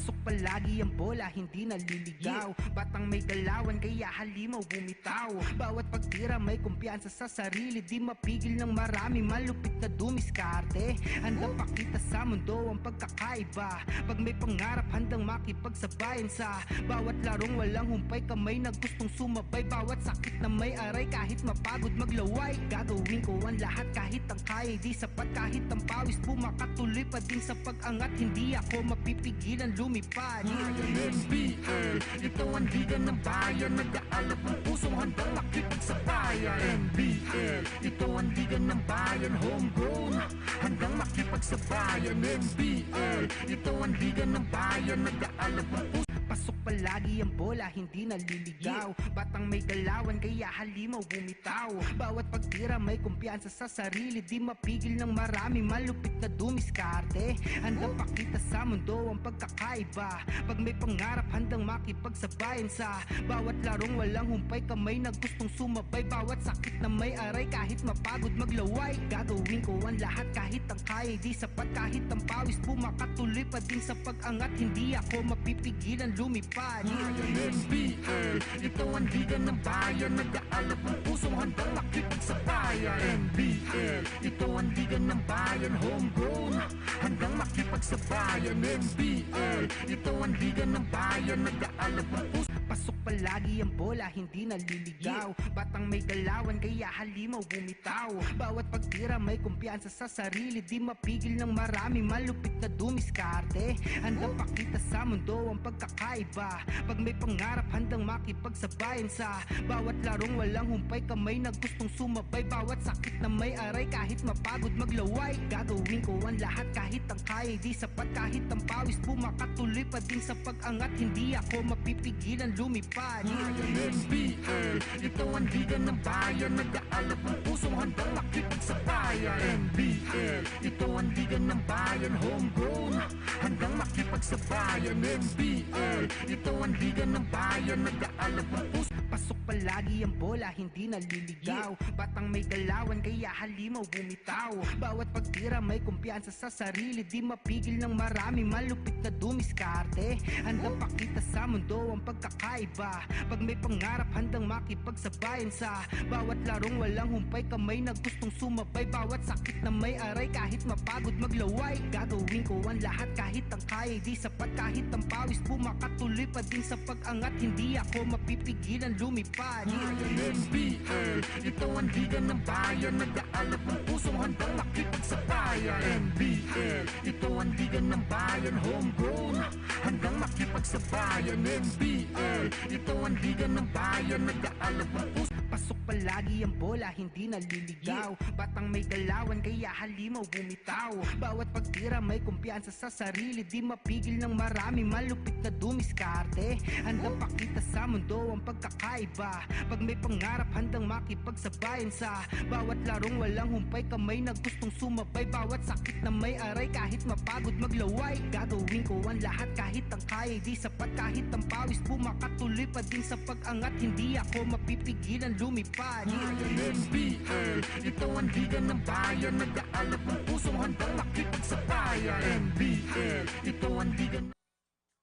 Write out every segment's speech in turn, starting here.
Pasok palagi ang bola, hindi naliligaw. Batang may galawan, kaya halimaw bumitaw. Bawat pagtira may kumpiyansa sa sarili, di mapigil ng marami, malupit na dumiskarte. Handang pakita sa mundo ang pagkakaiba. Pag may pangarap, handang makipagsabayan sa bawat larong walang humpay, kamay na gustong sumabay. Bawat sakit na may aray, kahit mapagod maglaway, gagawin ko ang lahat kahit ang kaya di sapat. Kahit ang pawis bumakatuloy pa din sa pag-angat, hindi ako mapipigilan lumipad. NBL, ito ang liga ng bayan, nag-aalap ng pusong handang makipagsabayan. NBL, ito ang liga ng bayan, homegrown, handang makipagsabayan. NBL, ito ang liga ng bayan, nag-aalap ng pusong. Pasok palagi ang bola, hindi naliligaw. Batang may galawan, kaya halimaw bumitaw. Bawat pagtira may kumpiyansa sa sarili, di mapigil ng marami, malupit na dumiskarte. Handang pakita sa mundo ang pagkakaiba. Pag may pangarap, handang makipagsabayan sa bawat larong walang humpay, kamay na gustong sumabay. Bawat sakit na may aray, kahit mapagod maglaway, gagawin ko ang lahat kahit ang kaya di sapat. Kahit ang pawis bumakatuloy pa din sa pag-angat, hindi ako mapipigilan lumipad. NBL, ito ang liga ng bayan, nag-aalap ng pusong handang makipagsabayan. NBL, ito ang liga ng bayan, homegrown, handang makipagsabayan. NBL, ito ang liga ng bayan, nag-aalap ng pusong. Pasok palagi ang bola, hindi naliligaw. Batang may galawan, kaya halimaw bumitaw. Bawat pagtira may kumpiyansa sa sarili, di mapigil ng marami, malupit na dumiskarte. Handang pakita sa mundo ang pagkakaiba. Pag may pangarap, handang makipagsabayan sa bawat larong walang humpay, kamay na gustong sumabay. Bawat sakit na may aray, kahit mapagod maglaway, gagawin ko ang lahat kahit ang kaya di sapat. Kahit ang pawis bumakatuloy pa din sa pag-angat, hindi ako mapipigilan lumipad. NBL, ito ang liga ng bayan, nag-aalap ng pusong handang makipagsabayan. NBL, ito ang liga ng bayan, homegrown, handang makipagsabayan. NBL, ito ang liga ng bayan, nag-aalap ng pusong. Pasok palagi ang bola, hindi naliligaw. Batang may galawan, kaya halimaw bumitaw. Bawat pagtira may kumpiyansa sa sarili, di mapigil ng marami, malupit na dumiskarte. Handang pakita sa mundo ang pagkakaiba. Pag may pangarap, handang makipagsabayan sa bawat larong walang humpay, kamay na gustong sumabay. Bawat sakit na may aray, kahit mapagod maglaway, gagawin ko ang lahat kahit ang kaya di sapat. Kahit ang pawis bumakatuloy pa din sa pag-angat, hindi ako mapipigilan lumipad. NBL, ito ang liga ng bayan, nag-aalap ng pusong handang makipagsabayan. NBL, ito ang liga ng bayan, homegrown, handang makipagsabayan. NBL, ito ang liga ng bayan, nag-aalap ng pusong. Pasok palagi ang bola, hindi naliligaw. Batang may galawan, kaya halimaw bumitaw. Bawat pagtira may kumpiyansa sa sarili, di mapigil ng marami, malupit na dumiskarte. Handang pakita sa mundo ang pagkakaiba. Pag may pangarap, handang makipagsabayan sa bawat larong walang humpay, kamay na gustong sumabay. Bawat sakit na may aray, kahit mapagod maglaway, gagawin ko ang lahat kahit ang kaya di sapat. Kahit ang pawis bumakatuloy pa din sa pag-angat, hindi ako mapipigilan lumipad. NBL, ito ang liga ng bayan, nag-aalap ng pusong handang makipagsabayan. NBL, ito ang liga.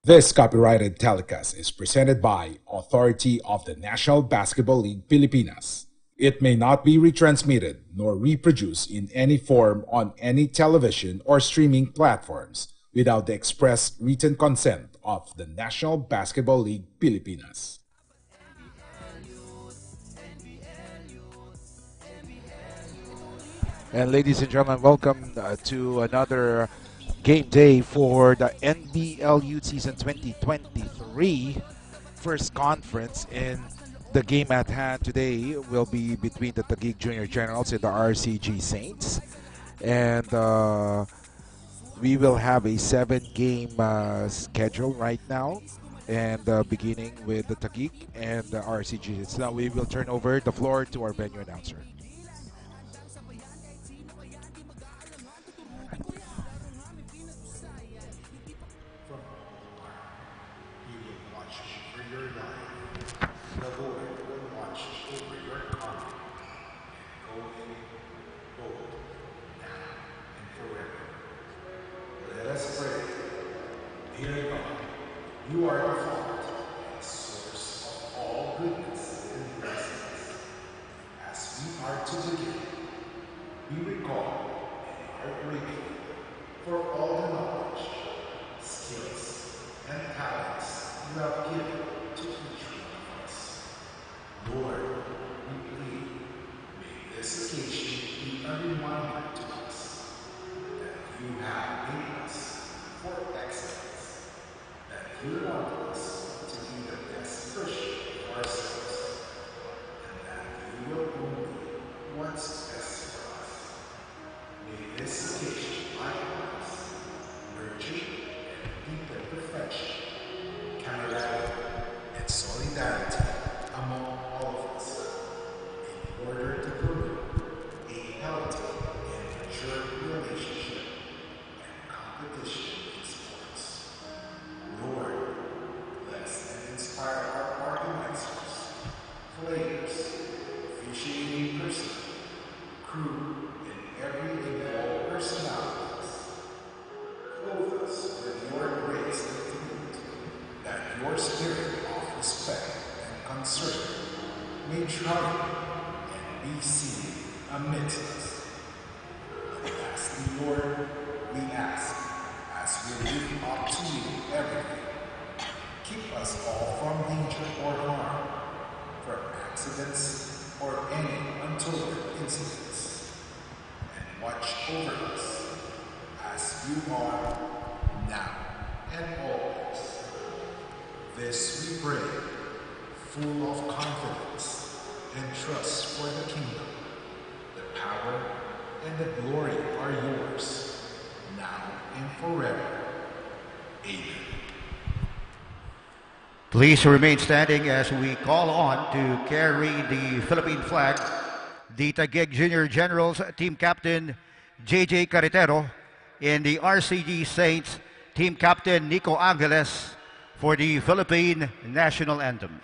This copyrighted telecast is presented by Authority of the National Basketball League Pilipinas. It may not be retransmitted nor reproduced in any form on any television or streaming platforms without the express written consent of the National Basketball League Pilipinas. And ladies and gentlemen, welcome to another game day for the NBL-Youth Season 2023 first conference. In the game at hand today will be between the Taguig Junior Generals and the Arceegee Saints. And we will have a 7-game schedule right now, and beginning with the Taguig and the Arceegee. So now we will turn over the floor to our venue announcer. Let's pray. Here we go. we recall and are grateful for all the knowledge, skills, and talents you have given to each one of us. Lord, we plead, may this occasion be a reminder to us that you have made us for excellence, that you want us to be the best version of ourselves, and that you will only what's best for us. May this occasion likewise nurture and deepen the friendship, camaraderie, and solidarity among all of us in order to promote a healthy and mature relationship and competition in sports. Lord, bless and inspire our organizers, players, officiating personnel, crew, and every involved personalities. Clothe us with your grace and community, that your spirit of respect and concern may triumph and be seen amidst us. And lastly, Lord, we ask, as we lift up to you everything, keep us all from danger or harm, from accidents or any untoward incidents, and watch over us as you are now and always. This we pray, full of confidence and trust for the kingdom. The power and the glory are yours, now and forever. Amen. Please remain standing as we call on to carry the Philippine flag, the Taguig Junior Generals Team Captain JJ Carretero and the Arceegee Saints Team Captain Nico Angeles for the Philippine National Anthem.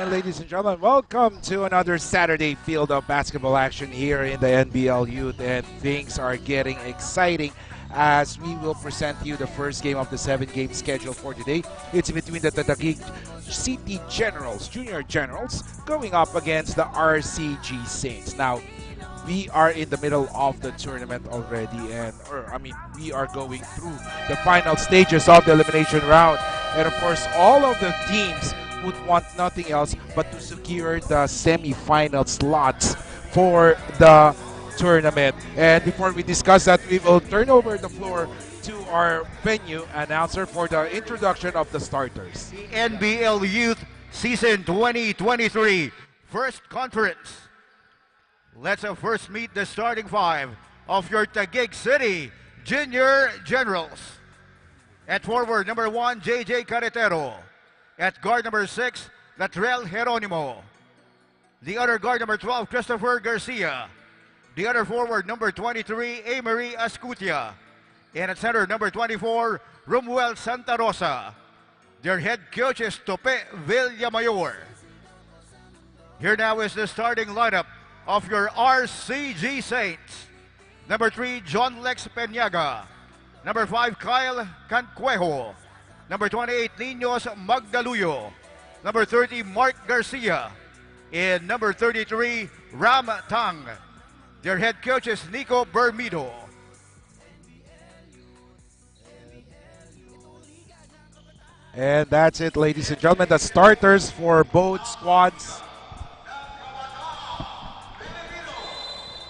Ladies and gentlemen, welcome to another Saturday field of basketball action here in the NBL Youth, and things are getting exciting as we will present you the first game of the 7-game schedule for today. It's between the Taguig City Generals, Junior Generals, going up against the Arceegee Saints. Now, we are in the middle of the tournament already, and we are going through the final stages of the elimination round, and of course, all of the teams would want nothing else but to secure the semi-final slots for the tournament. And before we discuss that, we will turn over the floor to our venue announcer for the introduction of the starters. The NBL Youth Season 2023 First Conference. Let's first meet the starting five of your Taguig City Junior Generals. At forward, number 1, JJ Carretero. At guard number 6, Latrell Geronimo. The other guard number 12, Christopher Garcia. The other forward, number 23, Amory Ascutia. And at center, number 24, Romuel Santa Rosa. Their head coach is Tope Villamayor. Here now is the starting lineup of your Arceegee Saints. Number 3, John Lex Peñaga. Number 5, Kyle Cancuejo. Number 28, Niños Magdaluyo. Number 30, Mark Garcia. And number 33, Ram Tang. Their head coach is Nico Bermido. And that's it, ladies and gentlemen. The starters for both squads.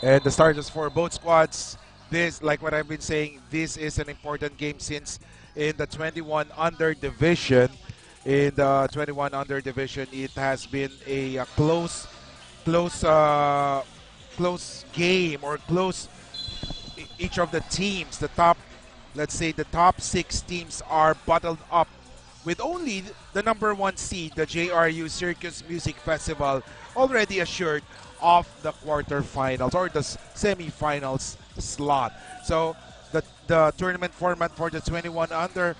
And the starters for both squads. This, like what I've been saying, this is an important game since in the 21 under division, it has been a close game, or close. Each of the teams, the top, let's say the top 6 teams are bottled up with only the number 1 seed, the JRU Circus Music Festival, already assured of the quarterfinals or the semifinals slot. So the tournament format for the 21 under,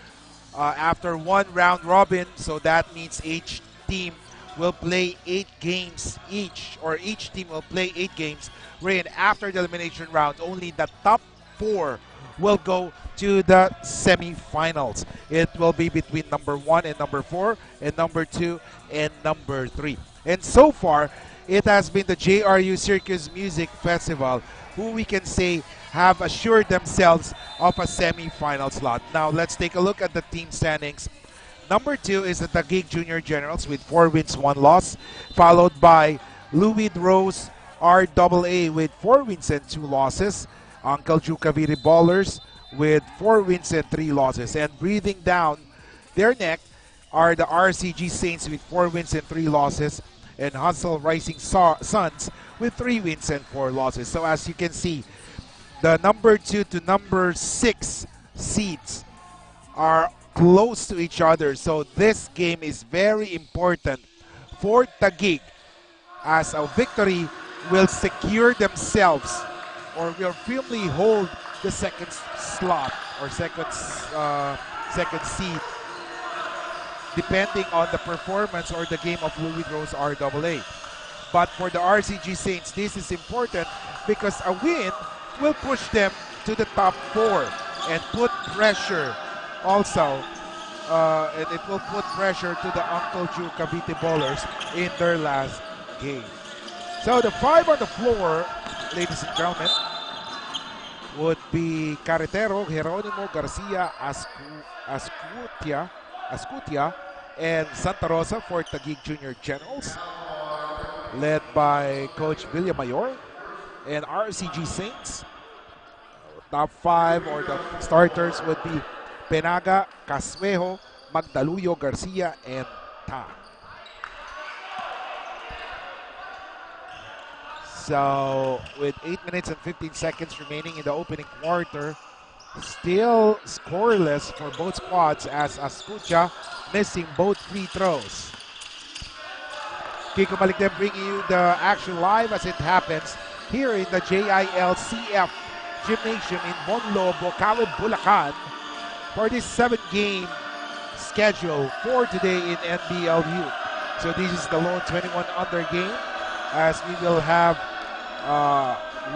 after 1 round robin, so that means each team will play 8 games each, or each team will play 8 games, wherein after the elimination round, only the top 4 will go to the semifinals. It will be between number 1 and number 4, and number 2 and number 3. And so far, it has been the JRU Circus Music Festival who we can say have assured themselves of a semi-final slot. Now let's take a look at the team standings. Number 2 is the Taguig Junior Generals with 4 wins, 1 loss, followed by Louis Rose RAA with 4 wins and 2 losses. Uncle Ju Cavite Ballers with 4 wins and 3 losses. And breathing down their neck are the Arceegee Saints with 4 wins and 3 losses, and Hustle Rising Suns with 3 wins and 4 losses. So as you can see, the number 2 to number 6 seeds are close to each other. So this game is very important for Taguig, as a victory will secure themselves, or will firmly hold the second slot, or second seed, depending on the performance or the game of Louis Rose RAA. But for the Arceegee Saints, this is important because a win will push them to the top 4 and put pressure also, and it will put pressure to the Uncle Ju Cavite Ballers in their last game. So the 5 on the floor, ladies and gentlemen, would be Carretero, Geronimo, Garcia, Ascutia, and Santa Rosa for Taguig Junior Generals, led by Coach Villamayor. And Arceegee Saints, top 5 or the starters would be Penaga, Casvejo, Magdaluyo, Garcia, and Ta. So with 8 minutes and 15 seconds remaining in the opening quarter, still scoreless for both squads, as Ascutia missing both free throws. Kiko Malikdem bringing you the action live as it happens here in the JILCF Gymnasium in Monlo, Bocao, Bulacan, for this 7-game schedule for today in NBL-Youth. So this is the lone 21 under game, as we will have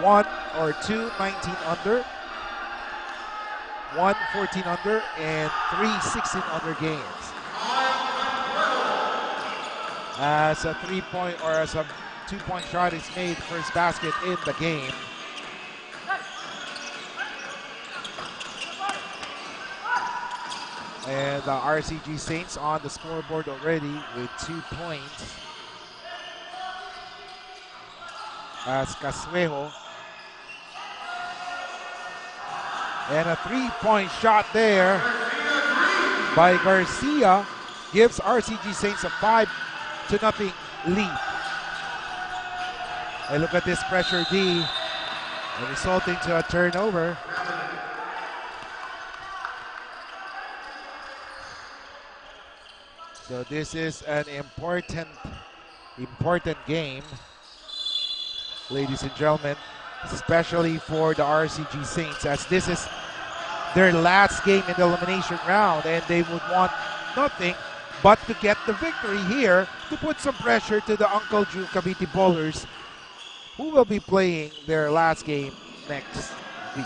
1 or 2 19 under, 1 14 under, and 3 16 under games. As a 3-point or as a 2-point shot is made, first basket in the game. And the Arceegee Saints on the scoreboard already with 2 points, as Casvejo, and a 3-point shot there by Garcia gives Arceegee Saints a 5-0 lead. And look at this pressure D, resulting to a turnover. So this is an important game, ladies and gentlemen, especially for the Arceegee Saints, as this is their last game in the elimination round, and they would want nothing but to get the victory here to put some pressure to the Uncle Ju Cavite Ballers, who will be playing their last game next week.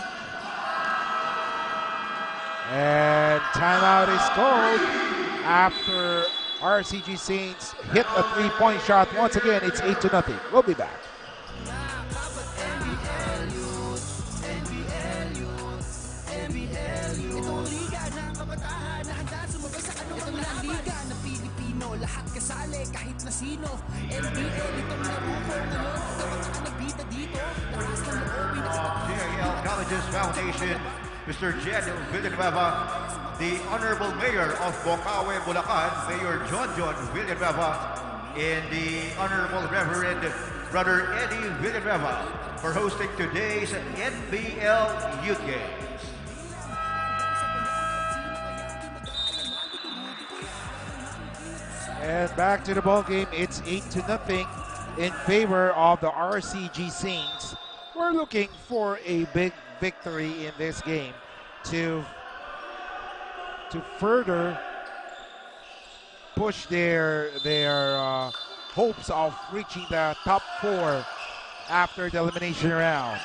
And timeout is called after Arceegee Saints hit a three-point shot. Once again, it's 8-0. We'll be back. Lahat kasali kahit na sino. NBL itong laro ko ngayon. Sa mga anabita dito, lakas ng loobin at JIL Colleges Foundation, Mr. Jed Villanueva, the Honorable Mayor of Bocaue, Bulacan, Mayor John Villanueva, and the Honorable Reverend Brother Eddie Villanueva for hosting today's NBL Youth Games. And back to the ball game. It's 8-0 in favor of the Arceegee Saints. We're looking for a big victory in this game to further push their hopes of reaching the top 4 after the elimination round.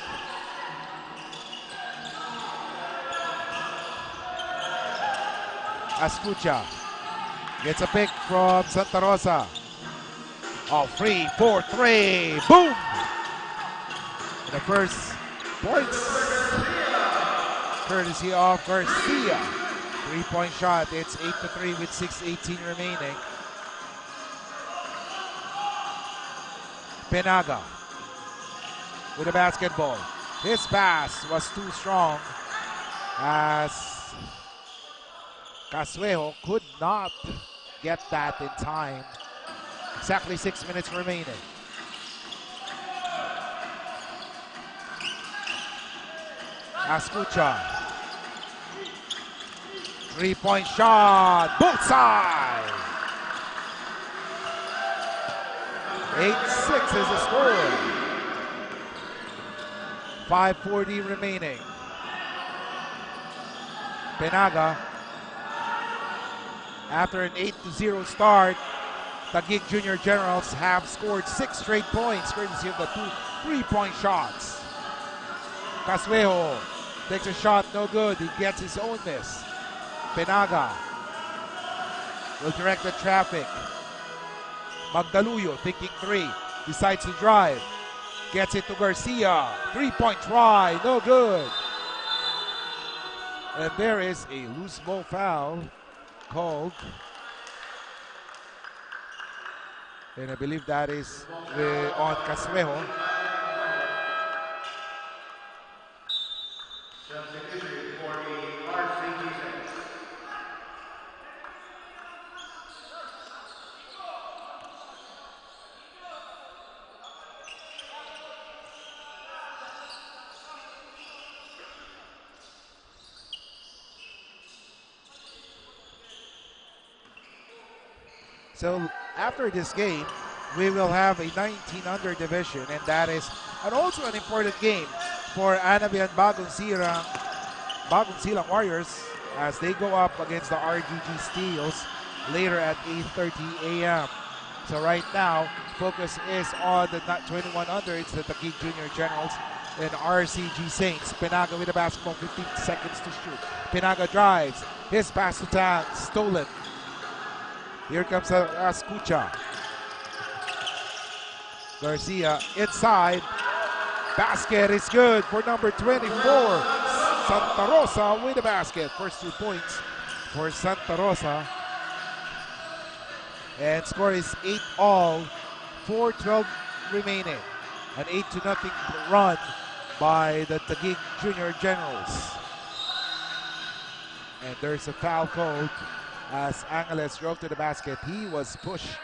Escucha gets a pick from Santa Rosa. Oh, 3-4-3. Boom! The first points, courtesy of Garcia. 3-point shot. It's 8-3 with 6:18 remaining. Penaga with a basketball. His pass was too strong as Casuejo could not get that in time. Exactly 6 minutes remaining. Escucha. 3-point shot. Both sides. 8-6 is the score. 5:40 remaining. Penaga. After an 8-0 start, Taguig Junior Generals have scored 6 straight points, courtesy of the 2 3-point shots. Casuejo takes a shot, no good. He gets his own miss. Penaga will direct the traffic. Magdaluyo thinking 3, decides to drive. Gets it to Garcia. 3-point try, no good. And there is a loose ball foul called. And I believe that is on Casuejo. So after this game, we will have a 19-under division, and that is also an important game for Anabi and Bagong Silang Warriors as they go up against the RGG Steels later at 8:30 a.m. So right now, focus is on the 21 under. It's the Taguig Junior Generals and Arceegee Saints. Penaga with the basketball, 15 seconds to shoot. Penaga drives. His pass to Tang, stolen. Here comes Escucha. Garcia inside. Basket is good for number 24. Santa Rosa with the basket. First 2 points for Santa Rosa. And score is 8-all. 4:12 remaining. An 8-0 run by the Taguig Junior Generals. And there's a foul called as Angeles drove to the basket. He was pushed.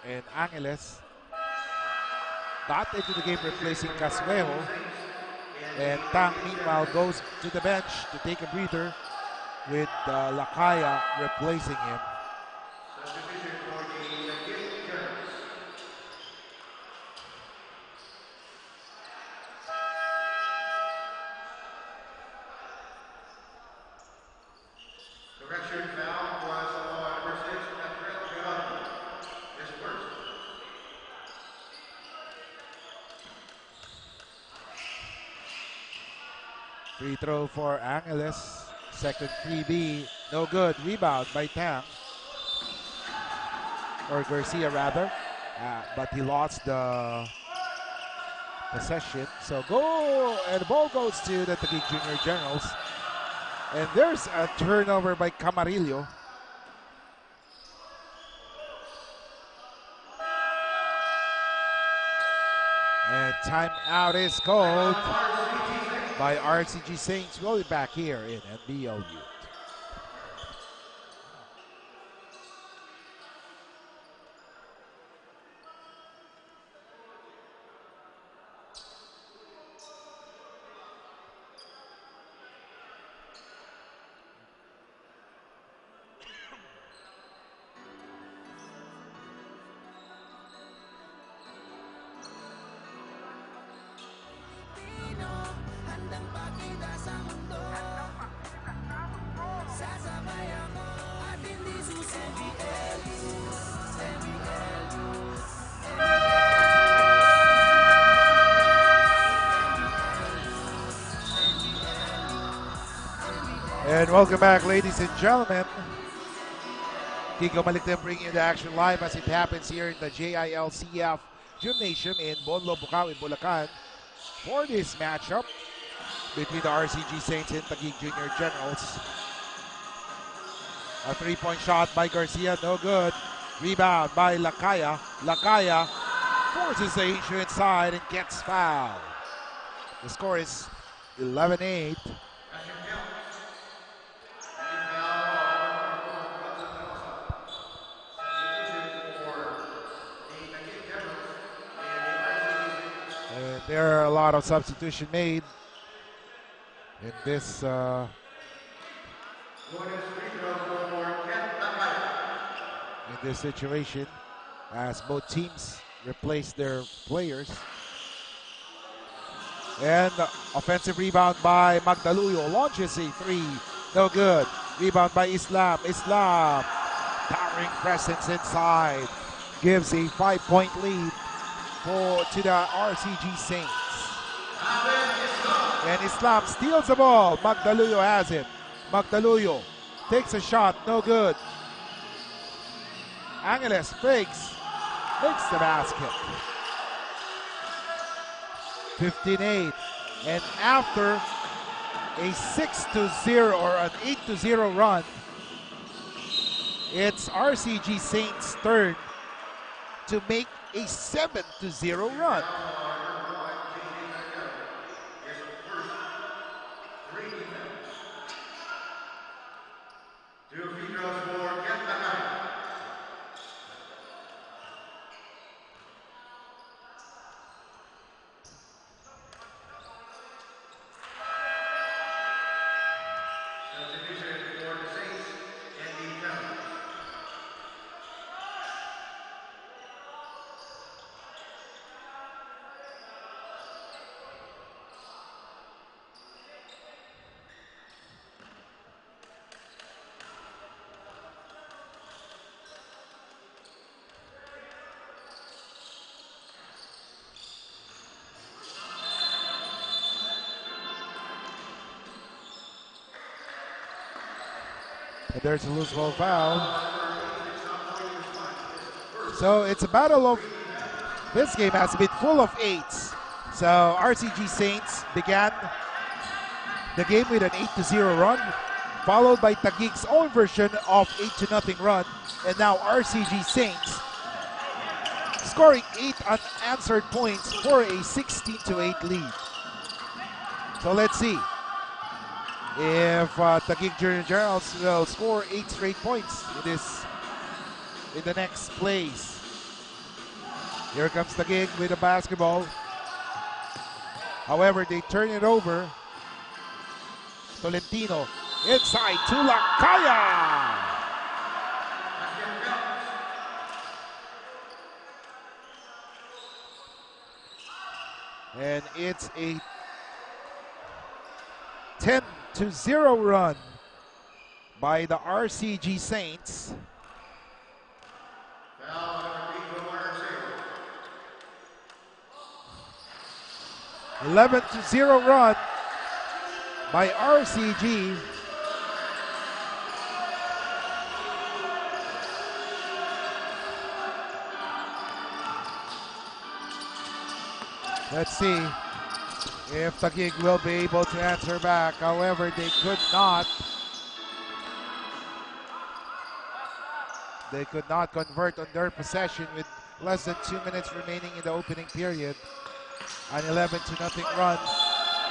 And Angeles got into the game replacing Casuejo. And Tang meanwhile goes to the bench to take a breather with Lakaya replacing him. Free throw for Angeles. Second freebie, no good. Rebound by Tang, or Garcia rather, but he lost the possession. So go, and the ball goes to the Taguig Junior Generals. And there's a turnover by Camarillo. And timeout is called by Arceegee Saints. We'll be back here in NBL-Youth. And welcome back, ladies and gentlemen. Kiko Maliktem bringing you the action live as it happens here in the JILCF Gymnasium in Bonlo, Bukaw, in Bulacan for this matchup between the Arceegee Saints and Taguig Junior Generals. A three-point shot by Garcia, no good. Rebound by Lakaya. Lakaya forces the issue inside and gets fouled. The score is 11-8. There are a lot of substitution made in this situation as both teams replace their players. And offensive rebound by Magdaluyo, launches a three, no good. Rebound by Islam. Islam, towering presence inside, gives a 5-point lead to the Arceegee Saints. And Islam steals the ball. Magdaluyo has it. Magdaluyo takes a shot, no good. Angeles fakes, makes the basket. 15-8. And after a 6-0 or an 8-0 run, it's Arceegee Saints' turn to make a 7-0 run. And there's a loose ball foul. So it's a battle of, this game has been full of eights. So Arceegee Saints began the game with an 8-0 run, followed by Taguig's own version of 8-0 run. And now Arceegee Saints scoring 8 unanswered points for a 16-8 lead. So let's see if Taguig Junior Generals will score 8 straight points in the next plays. Here comes Taguig with the basketball. However, they turn it over. Tolentino inside to Lakaya. And it's a 10-0 run by the RCG Saints. 11-0 run by RCG. Let's see if Taguig will be able to answer back. However, they could not. They could not convert on their possession with less than 2 minutes remaining in the opening period. An 11-0 run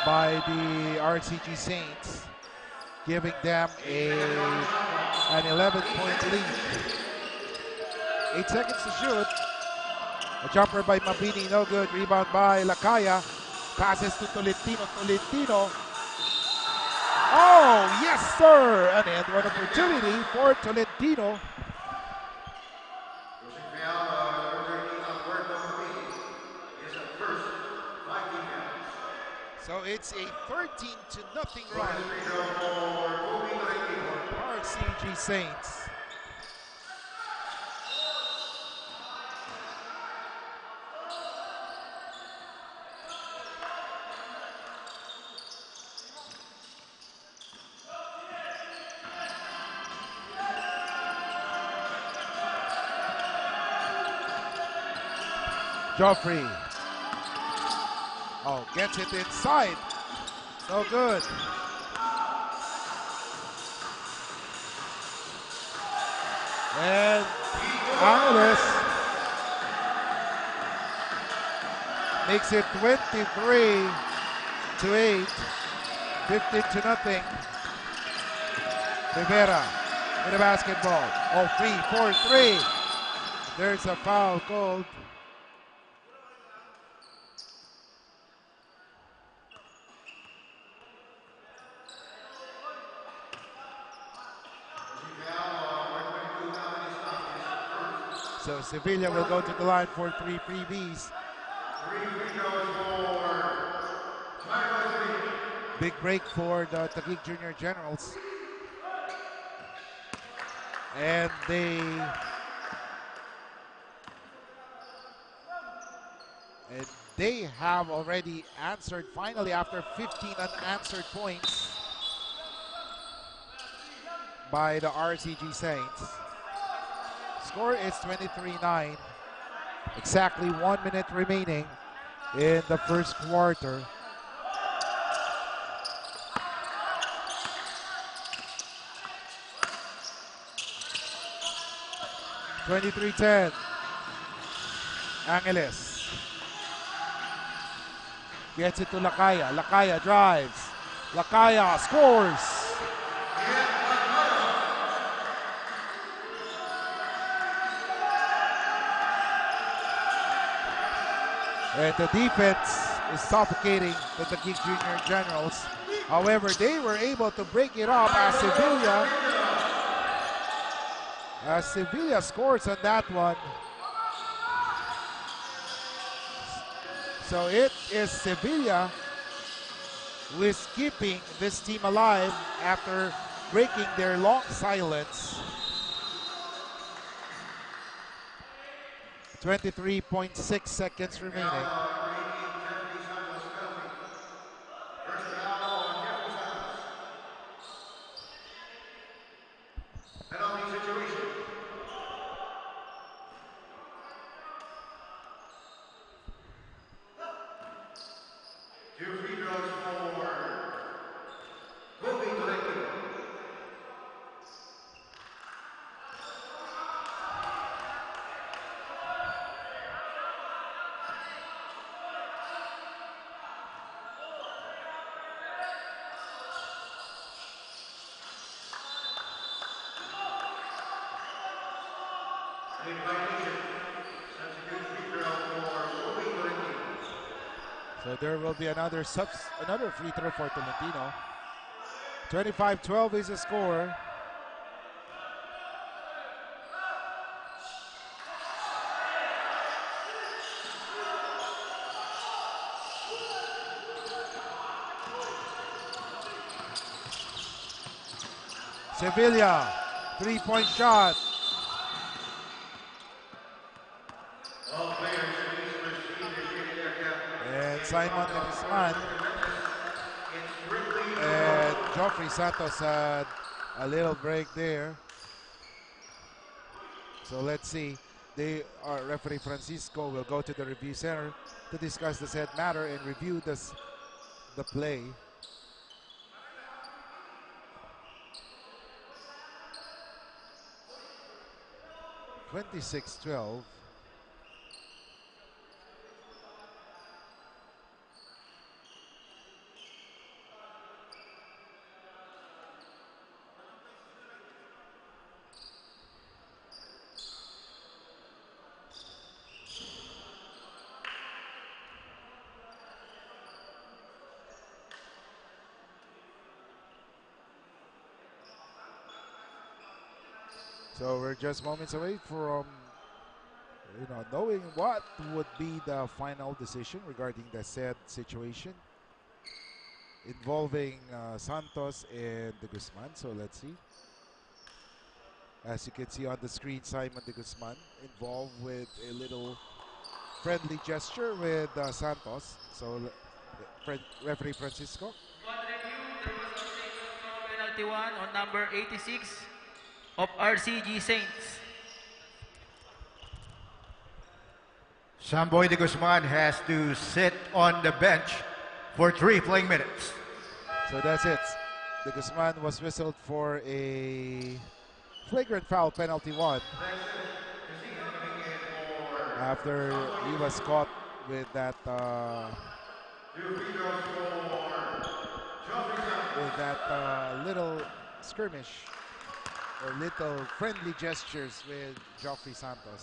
by the RCG Saints, giving them an 11-point lead. 8 seconds to shoot. A jumper by Mabini, no good. Rebound by Lacaya. Passes to Tolentino. Tolentino. Oh, yes, sir! An end one opportunity for Tolentino. So it's a 13-0 run for RCG Saints. Joffrey. Oh, gets it inside. No good. And Angeles makes it 23-8, 15-0. Rivera with a basketball. Oh, 3-4-3. There's a foul called. So Sevilla will go to the line for 3 freebies. Big break for the Taguig Junior Generals. And they have already answered finally after 15 unanswered points by the RCG Saints. Score is 23-9. Exactly 1 minute remaining in the first quarter. (23-10). Angeles gets it to Lacaya. Lacaya drives. Lacaya scores. And the defense is suffocating the Taguig Junior Generals. However, they were able to break it up as Sevilla scores on that one. So it is Sevilla who is keeping this team alive after breaking their long silence. 23.6 seconds remaining. So there will be another free throw for Tolentino. 25-12 is the score. Sevilla, 3-point shot. And Simon de Guzman and Joffrey Santos had a little break there. So let's see. Referee Francisco will go to the review center to discuss the said matter and review the play. (26-12). So we're just moments away from knowing what would be the final decision regarding the said situation involving Santos and de Guzman. So let's see. As you can see on the screen, Simon de Guzman involved with a little friendly gesture with Santos. So referee Francisco. On review, there was a penalty one on number 86 of Arceegee Saints. Samboy de Guzman has to sit on the bench for 3 playing minutes. So that's it. De Guzman was whistled for a flagrant foul, penalty one, after he was caught with that little skirmish or little friendly gestures with Joffrey Santos.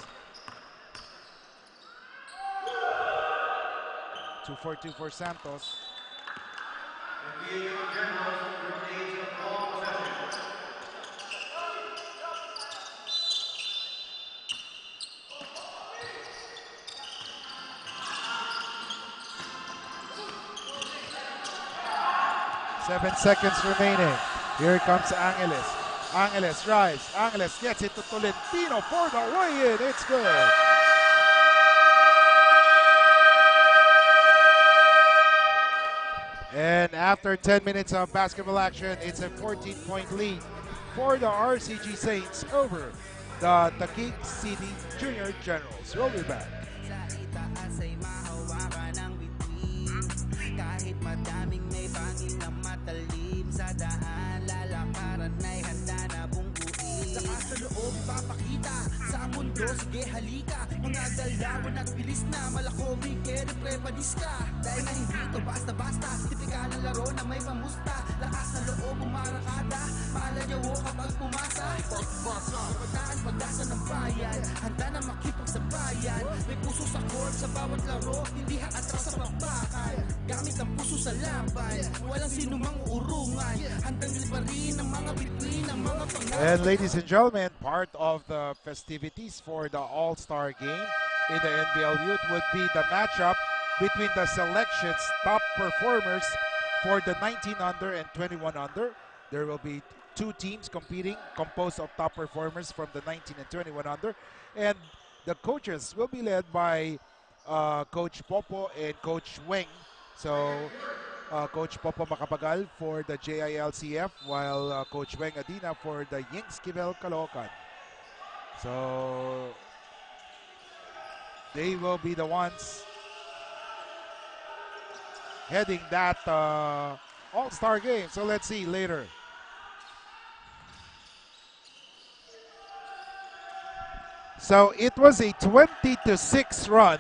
2-4-2 for Santos. 7 seconds remaining. Here comes Angeles. Angeles drives. Angeles gets it to Tolentino for the way-in. It's good. And after 10 minutes of basketball action, it's a 14-point lead for the Arceegee Saints over the Taguig City Junior Generals. We'll be back. Kahit madaming may bangin na matalim sa daan, lalakaran ay handa na bungguin. Lakas sa loob papakita sa mundo, sige halika. Mga galawan at bilis na malakomi, kere prepadis ka. Dahil na hindi to basta-basta, tipikal ng laro na may pamusta. Lakas sa loob umarakada, maalayaw kapag pumasa. Pataan pag-asa ng bayan, handa na makipagsabayan. May puso sa court sa bawat laro, hindi haatras sa bakbakan. Gamit ang puso sa laban, walang sinumang urungan. Handang libarin ang mga bituin, ang mga pangalan. And ladies and gentlemen, part of the festivities for the All-Star game in the NBL-Youth would be the matchup between the selection's top performers for the 19 under and 21 under. There will be 2 teams competing, composed of top performers from the 19 and 21 under. And the coaches will be led by Coach Popo and Coach Weng. So, Coach Popo Macapagal for the JILCF, while Coach Weng Adina for the Yingskivel Caloocan. So, they will be the ones heading that All-Star game. So, let's see later. So, it was a 20-6 run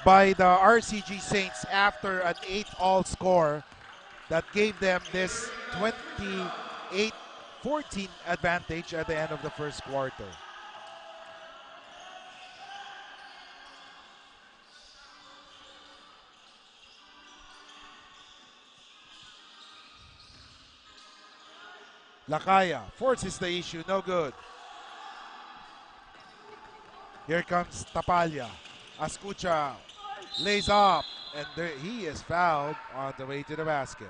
by the Arceegee Saints after an 8-all score that gave them this 28-14 advantage at the end of the first quarter. Lakaya forces the issue, no good. Here comes Tapalla. Ascucha lays up, and he is fouled on the way to the basket.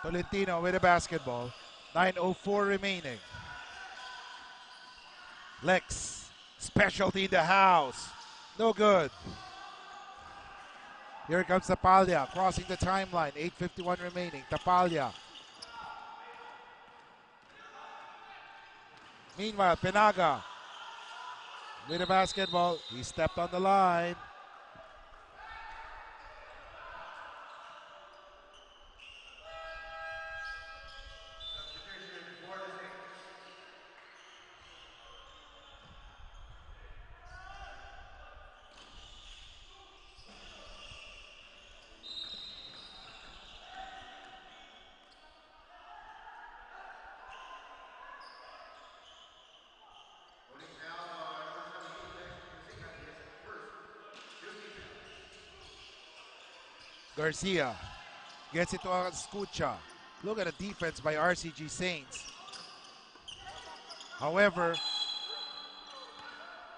Tolentino with the basketball. 9:04 remaining. Lex, specialty in the house. No good. Here comes Tapalya, crossing the timeline. 8:51 remaining. Tapalya. Meanwhile, Penaga with the basketball. He stepped on the line. Garcia gets it to Escucha. Look at the defense by Arceegee Saints. However,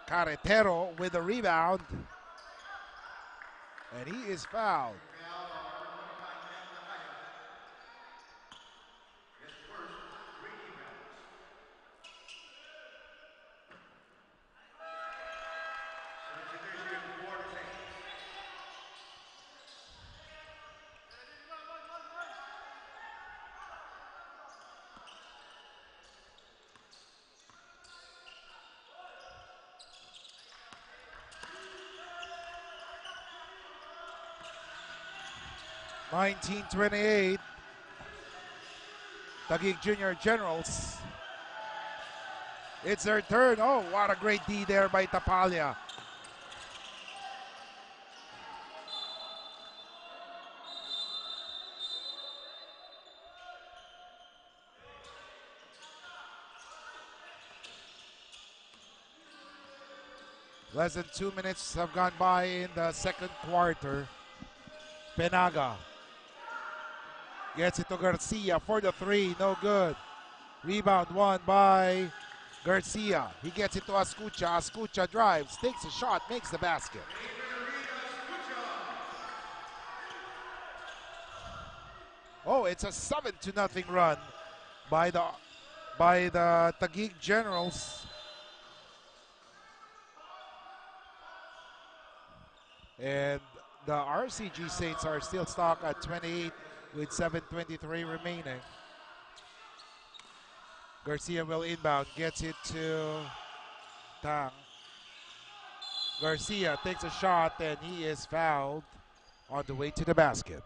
Carretero with the rebound. And he is fouled. (1928). Taguig Junior Generals. It's their turn. Oh, what a great D there by Tapalya. Less than 2 minutes have gone by in the second quarter. Penaga gets it to Garcia for the three, no good. Rebound won by Garcia. He gets it to Escucha. Escucha drives, takes a shot, makes the basket. Oh, it's a 7-0 run by the Taguig Generals. And the Arceegee Saints are still stuck at 28 with 7:23 remaining. Garcia will inbound, gets it to Tang. Garcia takes a shot and he is fouled on the way to the basket.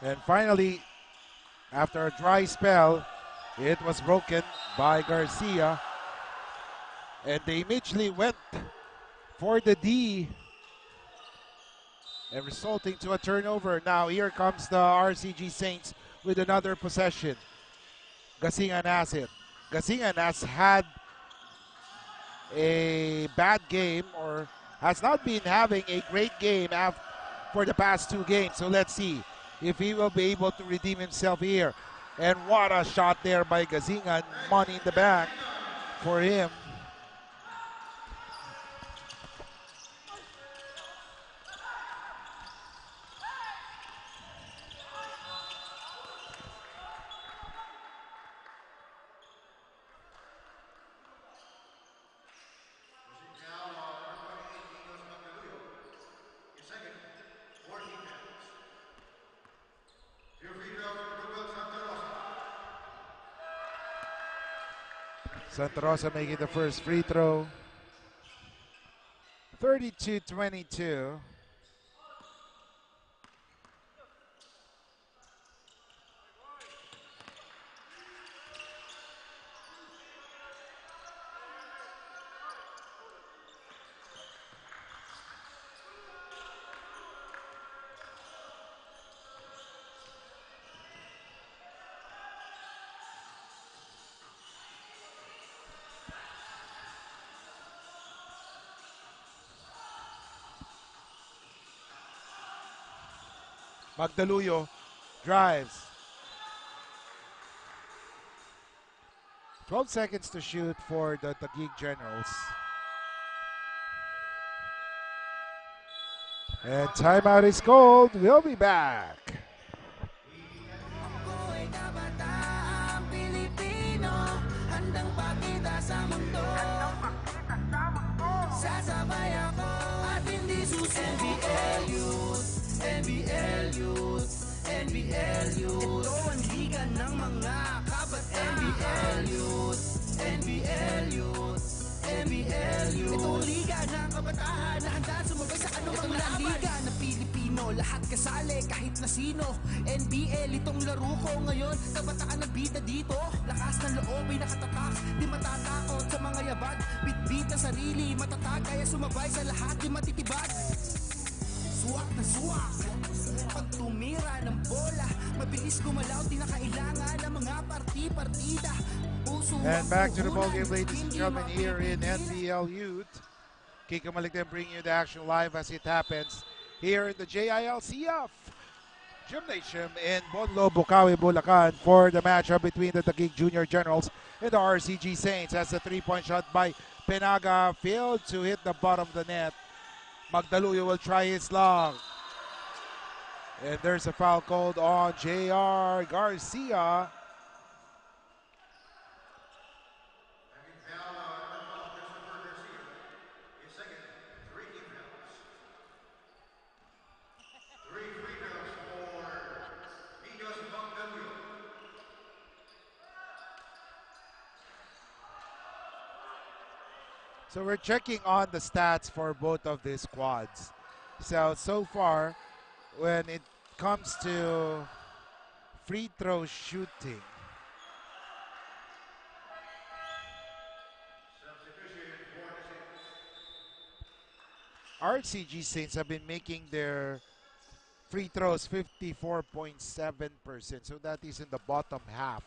And finally, after a dry spell, it was broken by Garcia. And they immediately went for the D, and resulting to a turnover. Now here comes the Arceegee Saints with another possession. Gasingan has it. Gasingan has had a bad game, or has not been having a great game for the past two games. So let's see if he will be able to redeem himself here. And what a shot there by Gasingan. Money in the bank for him. Santa Rosa making the first free throw. 32-22. Magdaluyo drives. 12 seconds to shoot for the Taguig Generals. And timeout is called. We'll be back. Sasabay ako at hindi susuko. NBL-Youth, NBL-Youth. Ito ang liga ng mga kabataan. NBL-Youth, NBL-Youth, NBL-Youth. Ito ang liga ng kabataan na handa sumabay sa anumang laban. Liga na Pilipino, lahat kasali kahit na sino. NBL itong laro ko ngayon, kabataan na bida dito. Lakas ng loob ay nakatatak, di matatakot sa mga yabag. Bitbit na sarili, matatag kaya sumabay sa lahat, di matitibag. Suwak na suwak, pag tumira ng bola, mabilis gumalaw, di na kailangan ng mga partida. And back to the ball game, ladies and gentlemen, here in NBL Youth. Kika Maligden bringing you the action live as it happens here in the JILCF Gymnasium in Bonlo, Bukawi, Bulacan for the matchup between the Taguig Junior Generals and the Arceegee Saints. As a three-point shot by Penaga failed to hit the bottom of the net. Magdaluyo will try his long. And there's a foul called on J.R. Garcia. So we're checking on the stats for both of these squads. So far, when it comes to free throw shooting, Arceegee Saints have been making their free throws 54.7%. So that is in the bottom half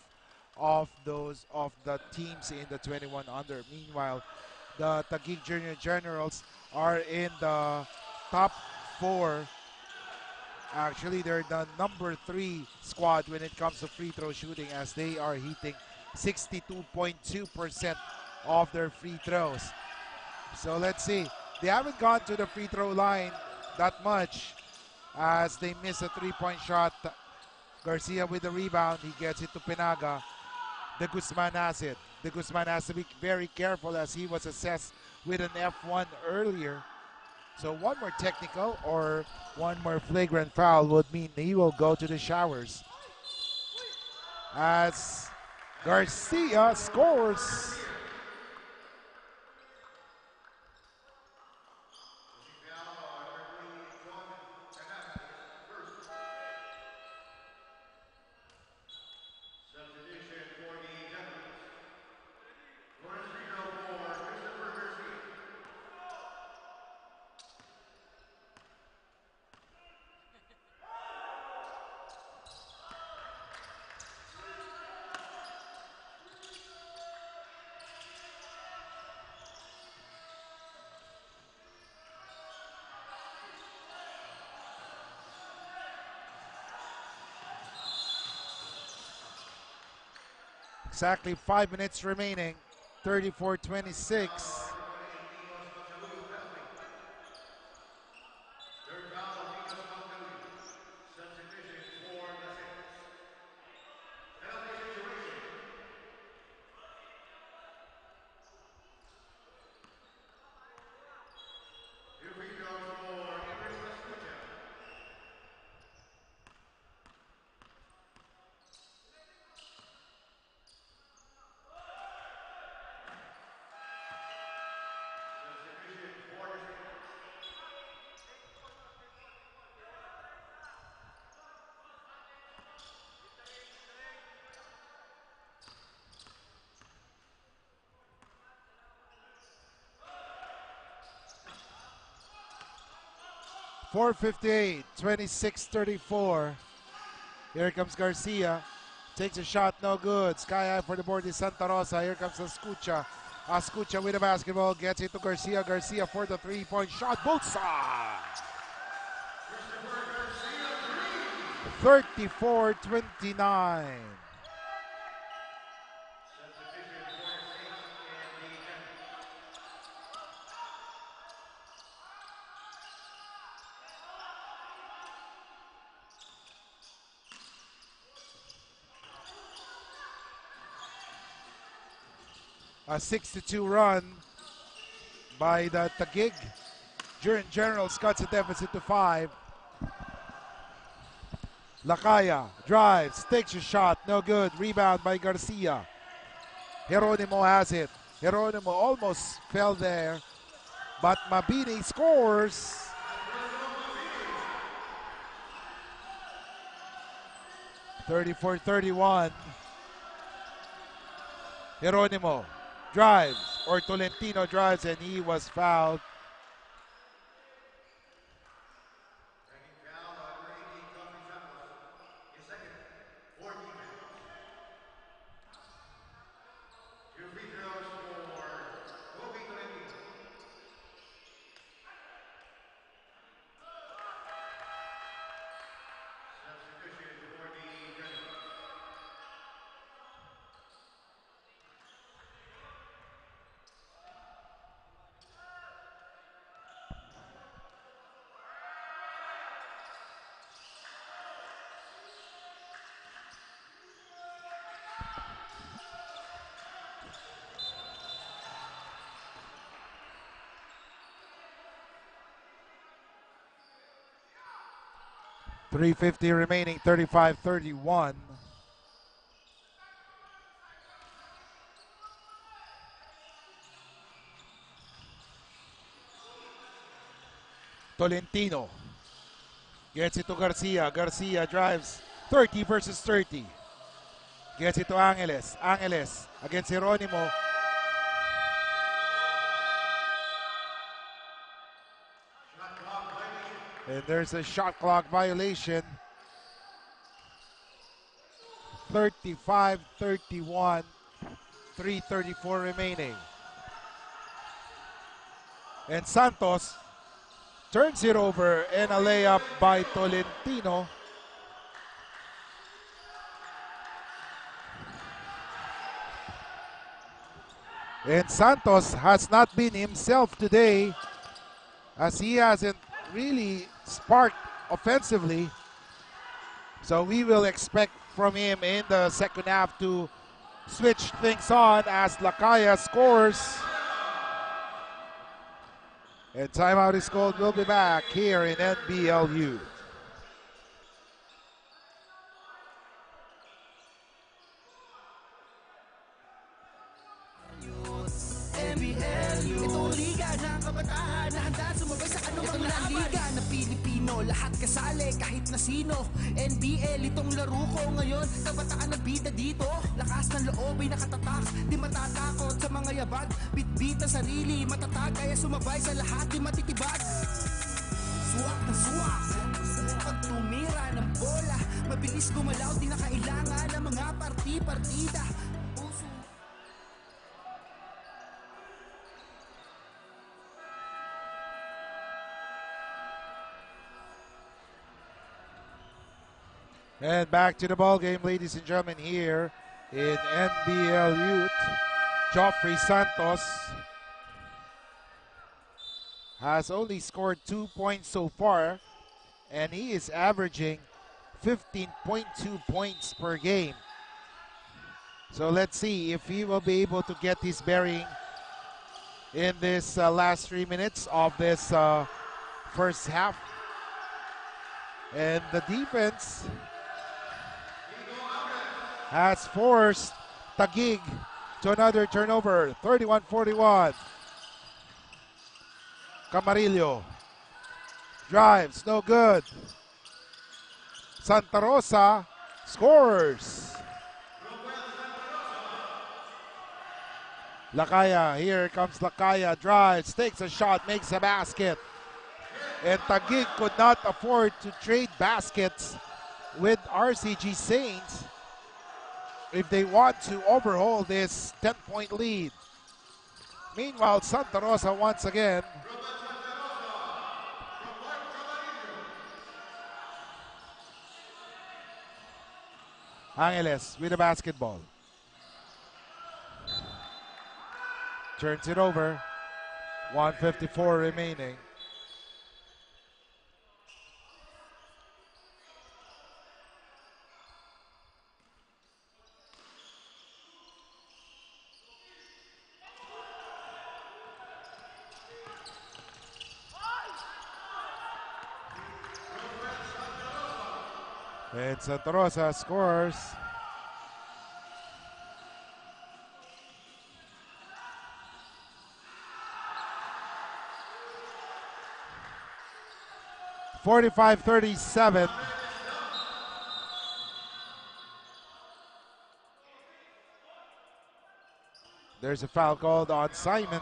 of those of the teams in the 21 under. Meanwhile, the Taguig Junior Generals are in the top 4. Actually, they're the number 3 squad when it comes to free throw shooting, as they are hitting 62.2% of their free throws. So let's see. They haven't gone to the free throw line that much, as they miss a 3-point shot. Garcia with the rebound. He gets it to Penaga. De Guzman has it. De Guzman has to be very careful, as he was assessed with an F1 earlier. So one more technical or one more flagrant foul would mean he will go to the showers. As Garcia scores. Exactly 5 minutes remaining. 34-26. .458, 26-34. Here comes Garcia. Takes a shot, no good. Sky high for the board is Santa Rosa. Here comes Escucha. Escucha with the basketball. Gets it to Garcia. Garcia for the 3-point shot. Bullseye! 34-29. A 6-2 run by the Taguig. Generals cuts the deficit to 5. Lakaya drives, takes a shot, no good. Rebound by Garcia. Geronimo has it. Geronimo almost fell there, but Mabini scores. (34-31). Geronimo drives, or Tolentino drives, and he was fouled. .350 remaining, 35-31. Tolentino gets it to Garcia. Garcia drives 30 versus 30. Gets it to Angeles. Angeles against Geronimo. And there's a shot clock violation. 35-31. 3:34 remaining. And Santos turns it over, and a layup by Tolentino. And Santos has not been himself today, as he hasn't really sparked offensively. So we will expect from him in the second half to switch things on as Lakaya scores. And timeout is called. We'll be back here in NBL-Youth. NBL-Youth, itong liga ng kabataan na handa sumabay sa anumang liga na Pilipino, lahat kasali kahit na sino. NBL, itong laro ko ngayon, kabataan na bida dito. Lakas ng loob ay nakatatak, di matatakot sa mga yabag. Bitbit ang sarili, matatag kaya sumabay sa lahat, di matitibag. Suwak na suwak, pag tumira ng bola, mabilis gumalaw, di na kailangan ng mga parti-partida. And back to the ball game, ladies and gentlemen, here in NBL-Youth. Joffrey Santos has only scored 2 points so far, and he is averaging 15.2 points per game. So let's see if he will be able to get his bearing in this last 3 minutes of this first half. And the defense has forced Taguig to another turnover, 31-41. Camarillo drives, no good. Santa Rosa scores. Lakaya, here comes Lakaya, drives, takes a shot, makes a basket. And Taguig could not afford to trade baskets with Arceegee Saints if they want to overhaul this 10-point lead. Meanwhile, Santa Rosa once again Angeles with the basketball. Turns it over. 1:54 remaining. And Santa Rosa scores. (45-37). There's a foul called on Simon.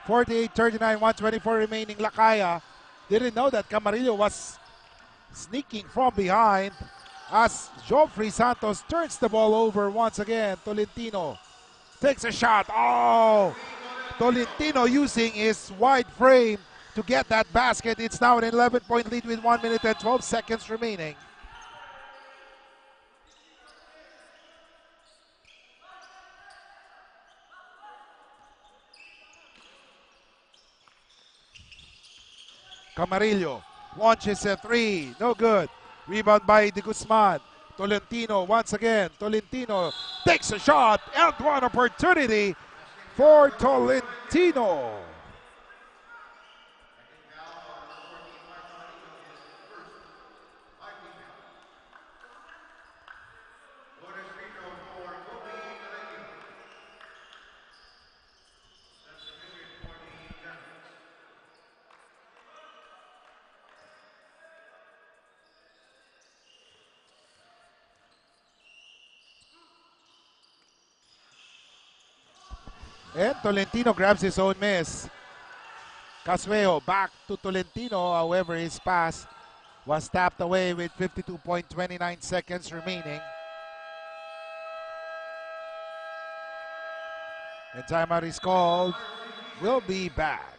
(48-39), 1:24 remaining. Lakaya didn't know that Camarillo was sneaking from behind as Joffrey Santos turns the ball over once again. Tolentino takes a shot. Oh! Tolentino using his wide frame to get that basket. It's now an 11-point lead with 1 minute and 12 seconds remaining. Camarillo launches a three. No good. Rebound by De Guzman. Tolentino once again. Tolentino takes a shot and one opportunity for Tolentino. And Tolentino grabs his own miss. Casuejo back to Tolentino. However, his pass was tapped away with 52.29 seconds remaining. And timeout is called. We'll be back.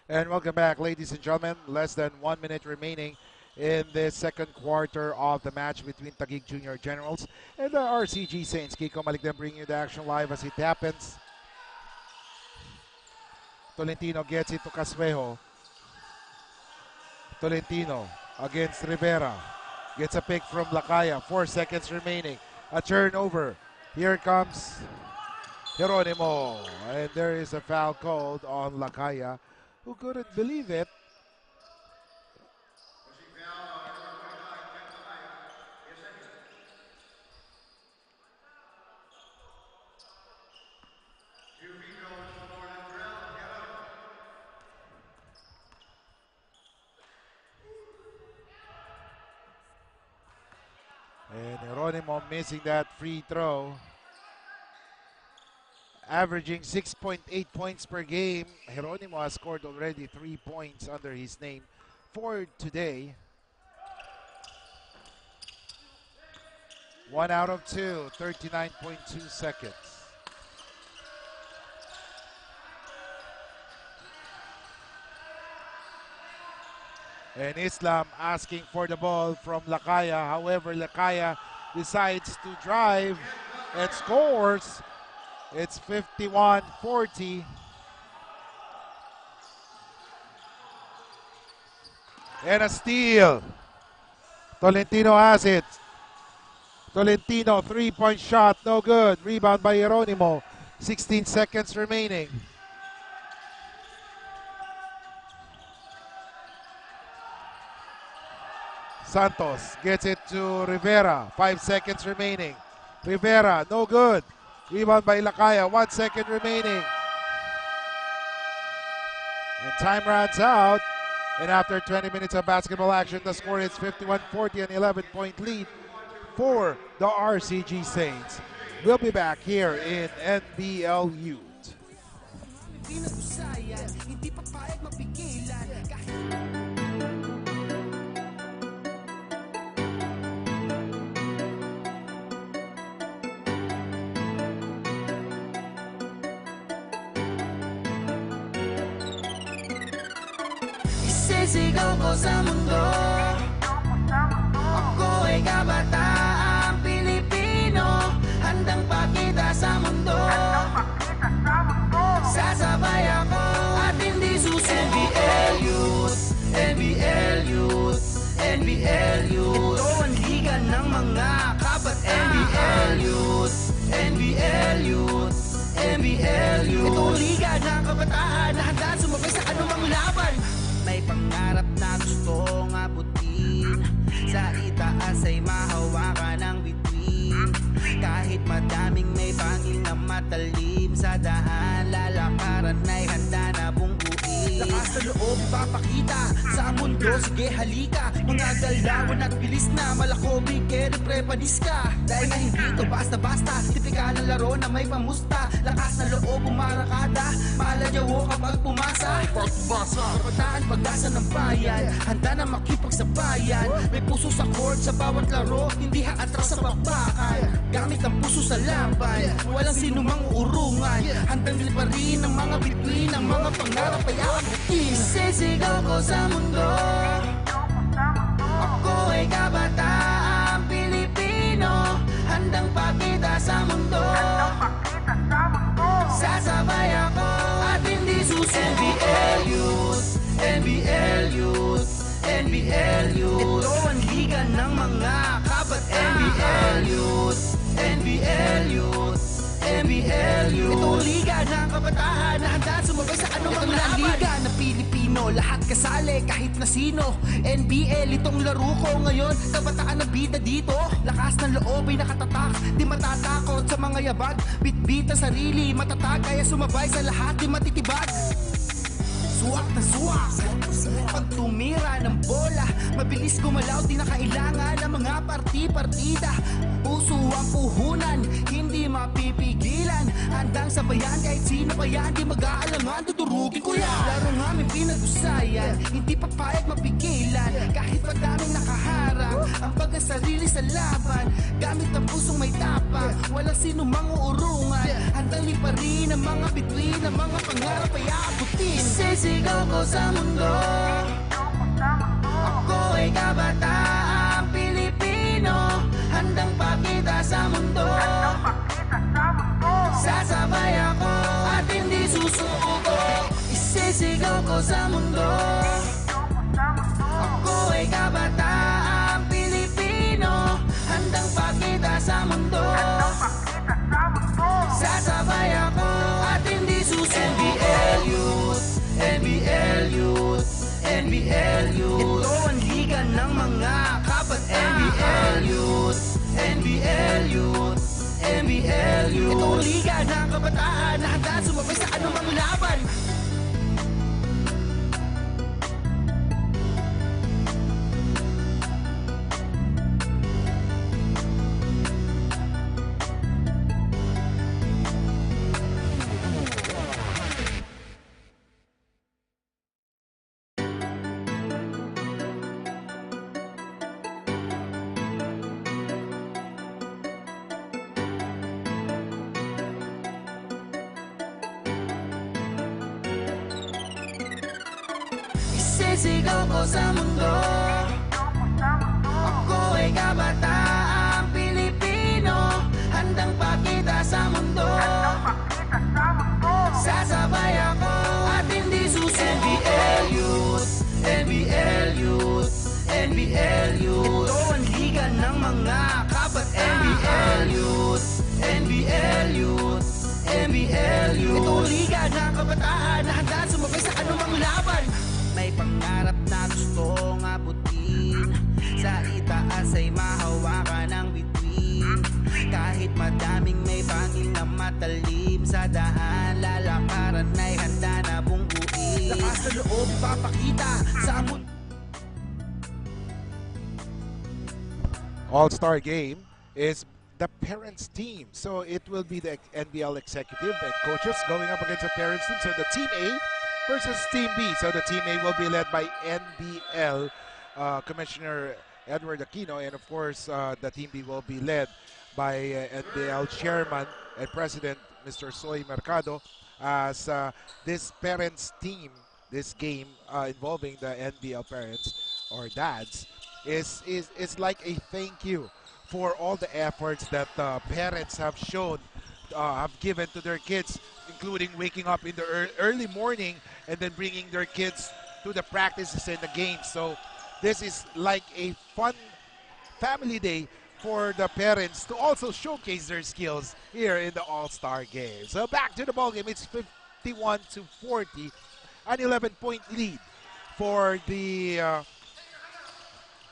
And welcome back, ladies and gentlemen. Less than 1 minute remaining in the second quarter of the match between Taguig Junior Generals and the Arceegee Saints. Kiko Malikden bringing you the action live as it happens. Tolentino gets it to Casuejo. Tolentino against Rivera. Gets a pick from Lakaya. 4 seconds remaining. A turnover. Here comes Geronimo. And there is a foul called on Lakaya, who couldn't believe it. And Geronimo missing that free throw. Averaging 6.8 points per game. Geronimo has scored already 3 points under his name for today. 1 out of 2, 39.2 seconds. And Islam asking for the ball from Lakaya. However, Lakaya decides to drive and scores. It's 51-40. And a steal. Tolentino has it. Tolentino, three-point shot, no good. Rebound by Jeronimo. 16 seconds remaining. Santos gets it to Rivera. 5 seconds remaining. Rivera, no good. Rebound by Lakaya. 1 second remaining. And time runs out. And after 20 minutes of basketball action, the score is 51-40, an 11-point lead for the Arceegee Saints. We'll be back here in NBL-Youth. Isisigaw ko sa mundo, ako ay kabataang Pilipino, handang pakita sa mundo. Sasabay ako at hindi susuko. NBL-Youth, NBL-Youth, NBL-Youth. Ito ang liga ng mga kabataan. NBL-Youth, NBL-Youth, NBL-Youth. Ito ang liga ng kabataan na handa sumabay sa anumang laban. May pangarap na gustong abutin, sa itaas ay mahawakan ng bituin. Kahit madaming may bangil na matalim, sa daan lalakaran ay handa na bungguin. Lakas na loob ipapakita sa mundo, sige halika. Mga galawan at bilis na malakobig, kere prepanis ka. Dahil na hindi ito basta-basta, tipikal ng laro na may pamusta. Lakas na loob umarakada, maladyawo kapag pumasa. Kabataan pag-asa ng bayan, handa na makipagsabayan. May puso sa court sa bawat laro, hindi haatras sa bakbakan. Gamit ang puso sa laban, walang sinumang urungan. Handang liparin ang mga bituin, ang mga pangarap ay aabutin. Isisigaw ko sa mundo, ako ay kabataang Pilipino, handang pakita sa mundo. Sasabay ako at hindi susuko. NBL-Youth, NBL-Youth, NBL-Youth. Ito ang liga ng mga kabataan. NBL-Youth, NBL-Youth, NBL-Youth. Ito ang liga ng kabataan na handa sumabay sa anumang laban. Ito liga na Pilipino, lahat kasali kahit na sino. NBL itong laro ko ngayon, kabataan na bida dito. Lakas ng loob ay nakatatak, di matatakot sa mga yabag. Bitbit ang sarili, matatag kaya sumabay sa lahat, di matitibag. Suwak na suwak, pag tumira ng bola, mabilis gumalaw, di na kailangan ng mga parti-partida. Puso ang puhunan, hindi mapipigilan. Handang sabayan kahit sino pa yan, di mag-aalangan, tuturugin ko yan. Laro nga may pinag-usayan, hindi papayag mapigilan. Kahit madaming nakaharang, ang pagkasarili sa laban. Gamit ang pusong may tapang, walang sino mang uurungan. Handang liparin ang mga bituin, ang mga pangarap ay aabutin. Isisigaw ko sa mundo, ako ay kabataang Pilipino, handang pakita sa mundo. Sasabay ako at hindi susuko. Isisigaw ko sa mundo, ako ay kabataang Pilipino, handang pakita sa mundo. Sasabay ako at hindi susuko. NBL-Youth, NBL-Youth, NBL-Youth. Ito ang liga ng mga kabataan. NBL-Youth, NBL-Youth, NBL-Youth. Ito ang liga ng kabataan na handa sumabay sa anumang laban. Sisigaw ko sa mundo, ako ay kabataang Pilipino, handang pakita sa mundo. Sasabay ako at hindi susuko. NBL Youth, NBL Youth, NBL Youth. Ito ang liga ng mga kabataan. NBL Youth, NBL Youth, NBL Youth. Ito ang liga ng kabataan na handa sumabay sa anumang laban. May pangarap na gustong abutin, sa itaas ay mahawakan ang bituin. Kahit madaming may bangil na matalim, sa daan lalakaran ay handa na bungguin. Lakas na loob ipapakita sa mundo. All-Star game is the parents team. So it will be the NBL executive and coaches going up against the parents team. So the team A versus team B. So the team A will be led by NBL Commissioner Edward Aquino, and of course the team B will be led by NBL Chairman and President Mr. Soy Mercado, as this parents team, this game involving the NBL parents or dads is like a thank you for all the efforts that parents have shown, have given to their kids, including waking up in the early morning and then bringing their kids to the practices and the games. So this is like a fun family day for the parents to also showcase their skills here in the All-Star game. So back to the ball game. It's 51-40, an 11-point lead for the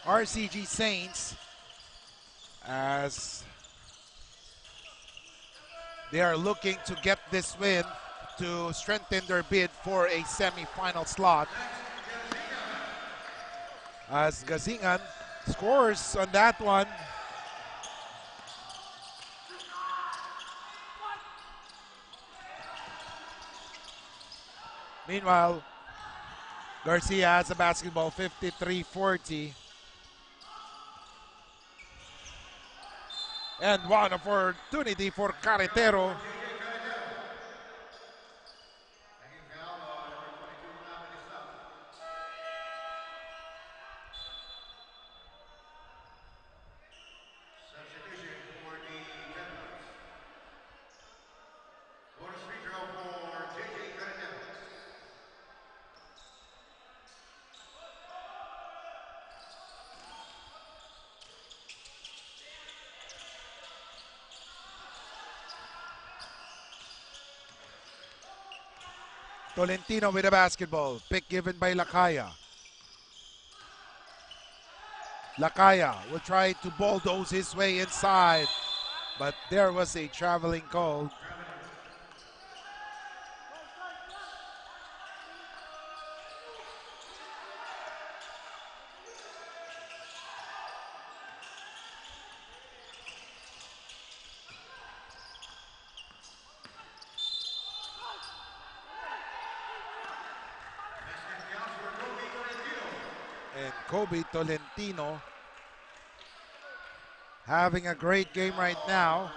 Arceegee Saints, as they are looking to get this win to strengthen their bid for a semi-final slot. As Gazingan scores on that one. Meanwhile, Garcia has the basketball, 53-40. And one opportunity for Carretero. Tolentino with the basketball. Pick given by Lakaya. Lakaya will try to bulldoze his way inside, but there was a traveling call. And Kobe Tolentino having a great game right now.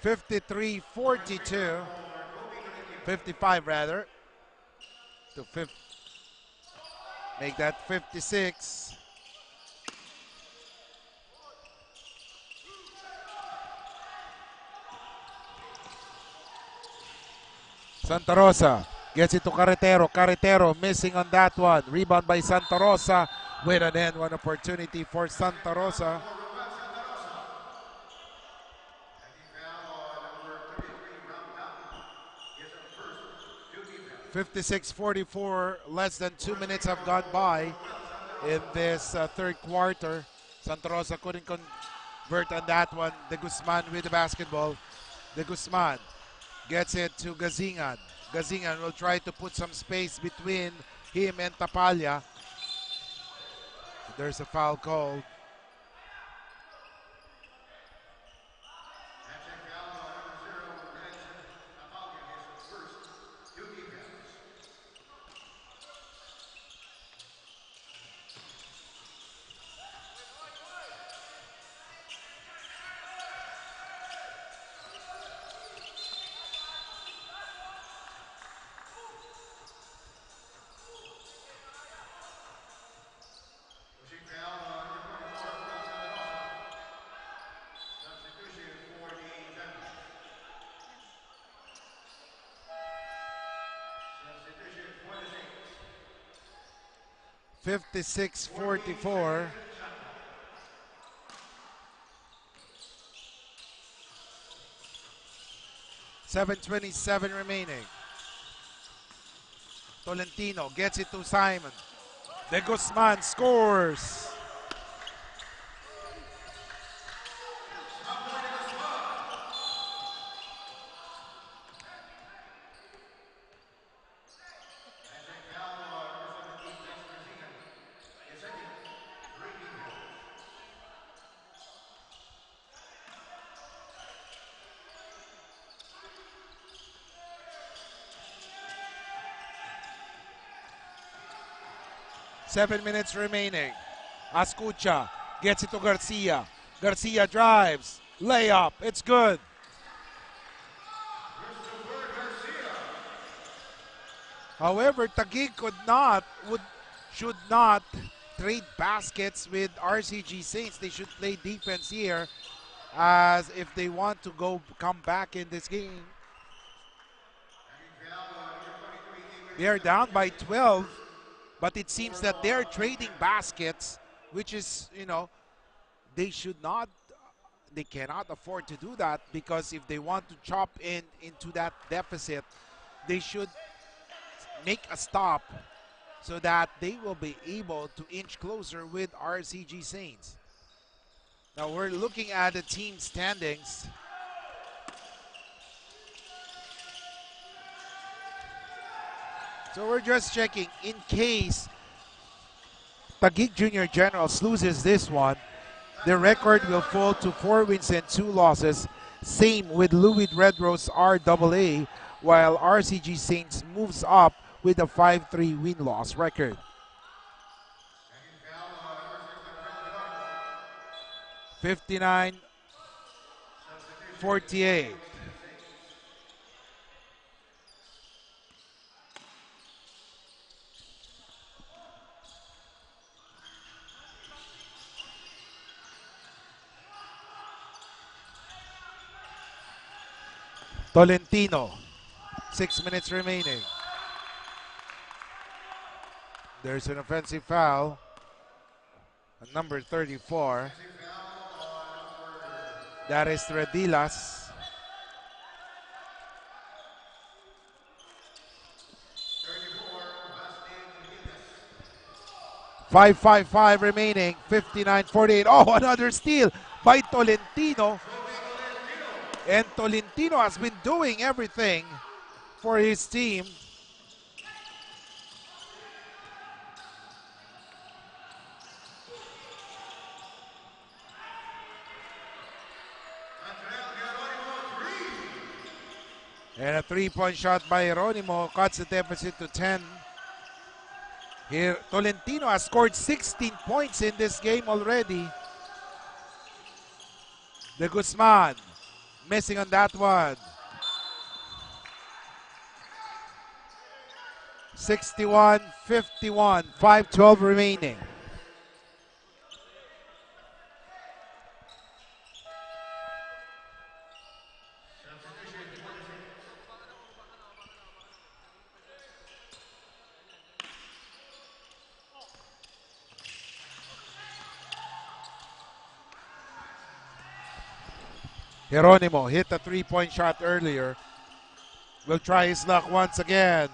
(53-42), 55 rather, to make that 56. Santa Rosa gets it to Carretero. Carretero missing on that one. Rebound by Santa Rosa with an end one opportunity for Santa Rosa. (56-44), less than 2 minutes have gone by in this third quarter. Santa Rosa couldn't convert on that one. De Guzman with the basketball. De Guzman gets it to Gazingan. Gazingan will try to put some space between him and Tapalla. There's a foul called. 56-44. 7:27 remaining. Tolentino gets it to Simon. De Guzman scores. Seven minutes remaining. Ascucha gets it to Garcia. Garcia drives. Layup. It's good. However, Taguig should not trade baskets with RCG Saints. They should play defense here, as if they want to come back in this game. They are down by 12, but it seems that they're trading baskets, which is, they cannot afford to do that, because if they want to chop into that deficit, they should make a stop so that they will be able to inch closer with RCG Saints. Now we're looking at the team standings. So we're just checking in case Taguig Junior Generals loses this one. Their record will fall to 4 wins and 2 losses. Same with Louis Red Rose RAA, while RCG Saints moves up with a 5-3 win-loss record. $59-48. Tolentino, 6 minutes remaining. There's an offensive foul on number 34. That is Redilas. .555 remaining, 59-48. Oh, another steal by Tolentino. And Tolentino has been doing everything for his team. And a three-point shot by Geronimo cuts the deficit to 10. Here, Tolentino has scored 16 points in this game already. De Guzman missing on that one. 61-51, 5:12 remaining. Geronimo hit a three-point shot earlier. Will try his luck once again.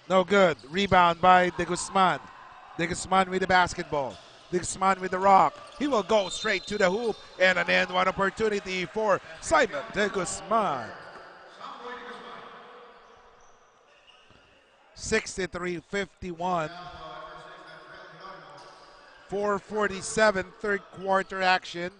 No good. Rebound by De Guzman. De Guzman with the basketball. De Guzman with the rock. He will go straight to the hoop. And an end one opportunity for Simon De Guzman. 63-51. 4:47 third quarter action.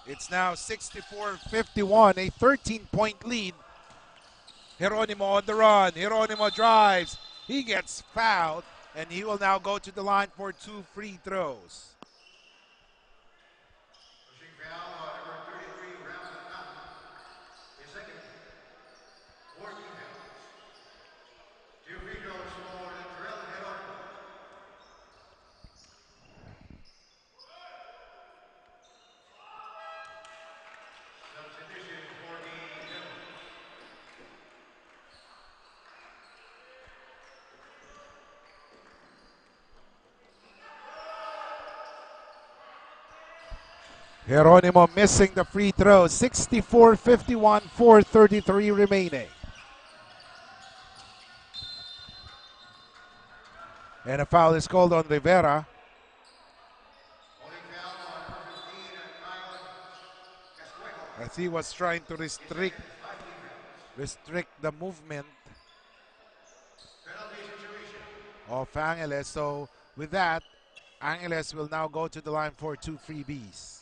It's now 64-51, a 13-point lead. Geronimo on the run. Geronimo drives. He gets fouled, and he will now go to the line for 2 free throws. Geronimo missing the free throw. 64-51, 4:33 remaining. And a foul is called on Rivera. As he was trying to restrict the movement of Angeles. So with that, Angeles will now go to the line for 2 freebies.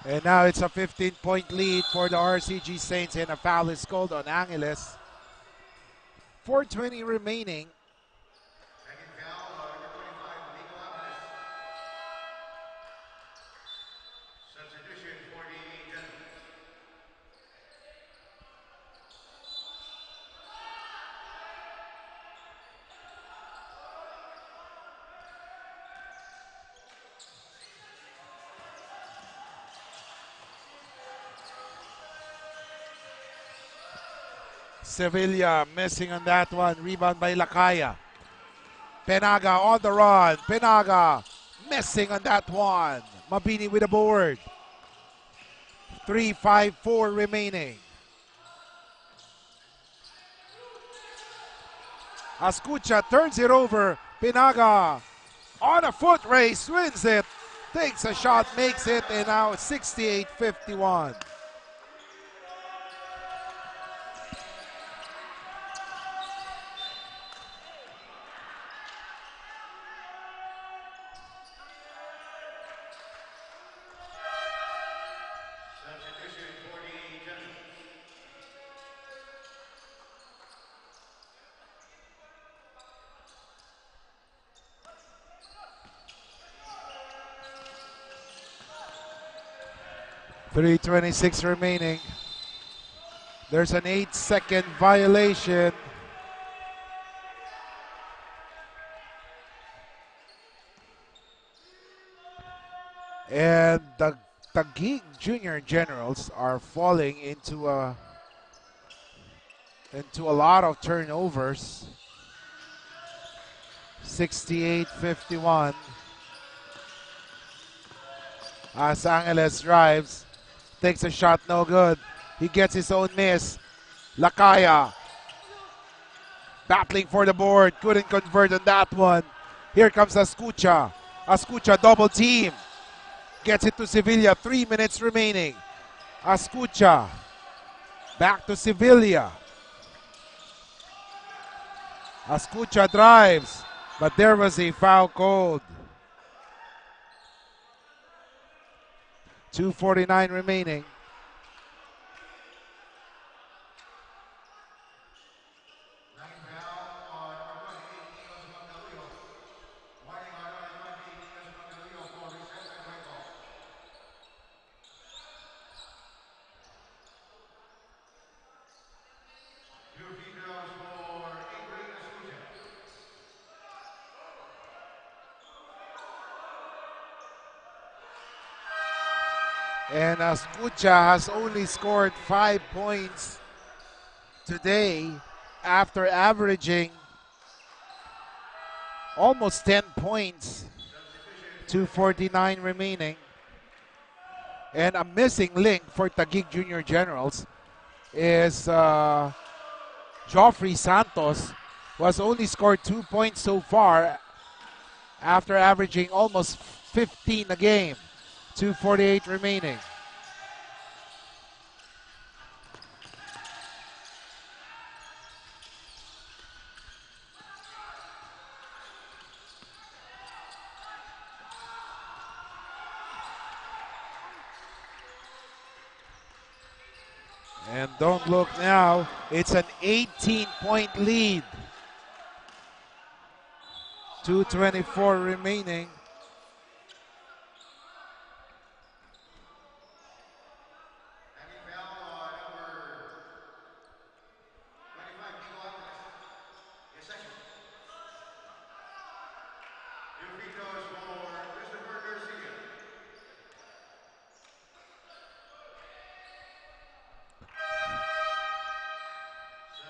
And now it's a 15-point lead for the Arceegee Saints, and a foul is called on Angeles. 4:20 remaining. Sevilla missing on that one. Rebound by Lakaya. Penaga on the run. Penaga missing on that one. Mabini with a board. 3:54 remaining. Ascucha turns it over. Penaga on a foot race, wins it. Takes a shot, makes it, and now it's 68-51. .326 remaining. There's an 8-second violation. And the Taguig Junior Generals are falling into a lot of turnovers. 68-51. As Angeles drives. Takes a shot, no good. He gets his own miss. Lakaya battling for the board. Couldn't convert on that one. Here comes Ascucha. Ascucha double team. Gets it to Sevilla. 3 minutes remaining. Ascucha back to Sevilla. Ascucha drives, but there was a foul called. 2:49 remaining. And Ascucha has only scored 5 points today after averaging almost 10 points. 2:49 remaining. And a missing link for Taguig Junior Generals is Joffrey Santos, who has only scored 2 points so far after averaging almost 15 a game. 2:48 remaining. And don't look now, it's an 18-point lead 2:24 remaining.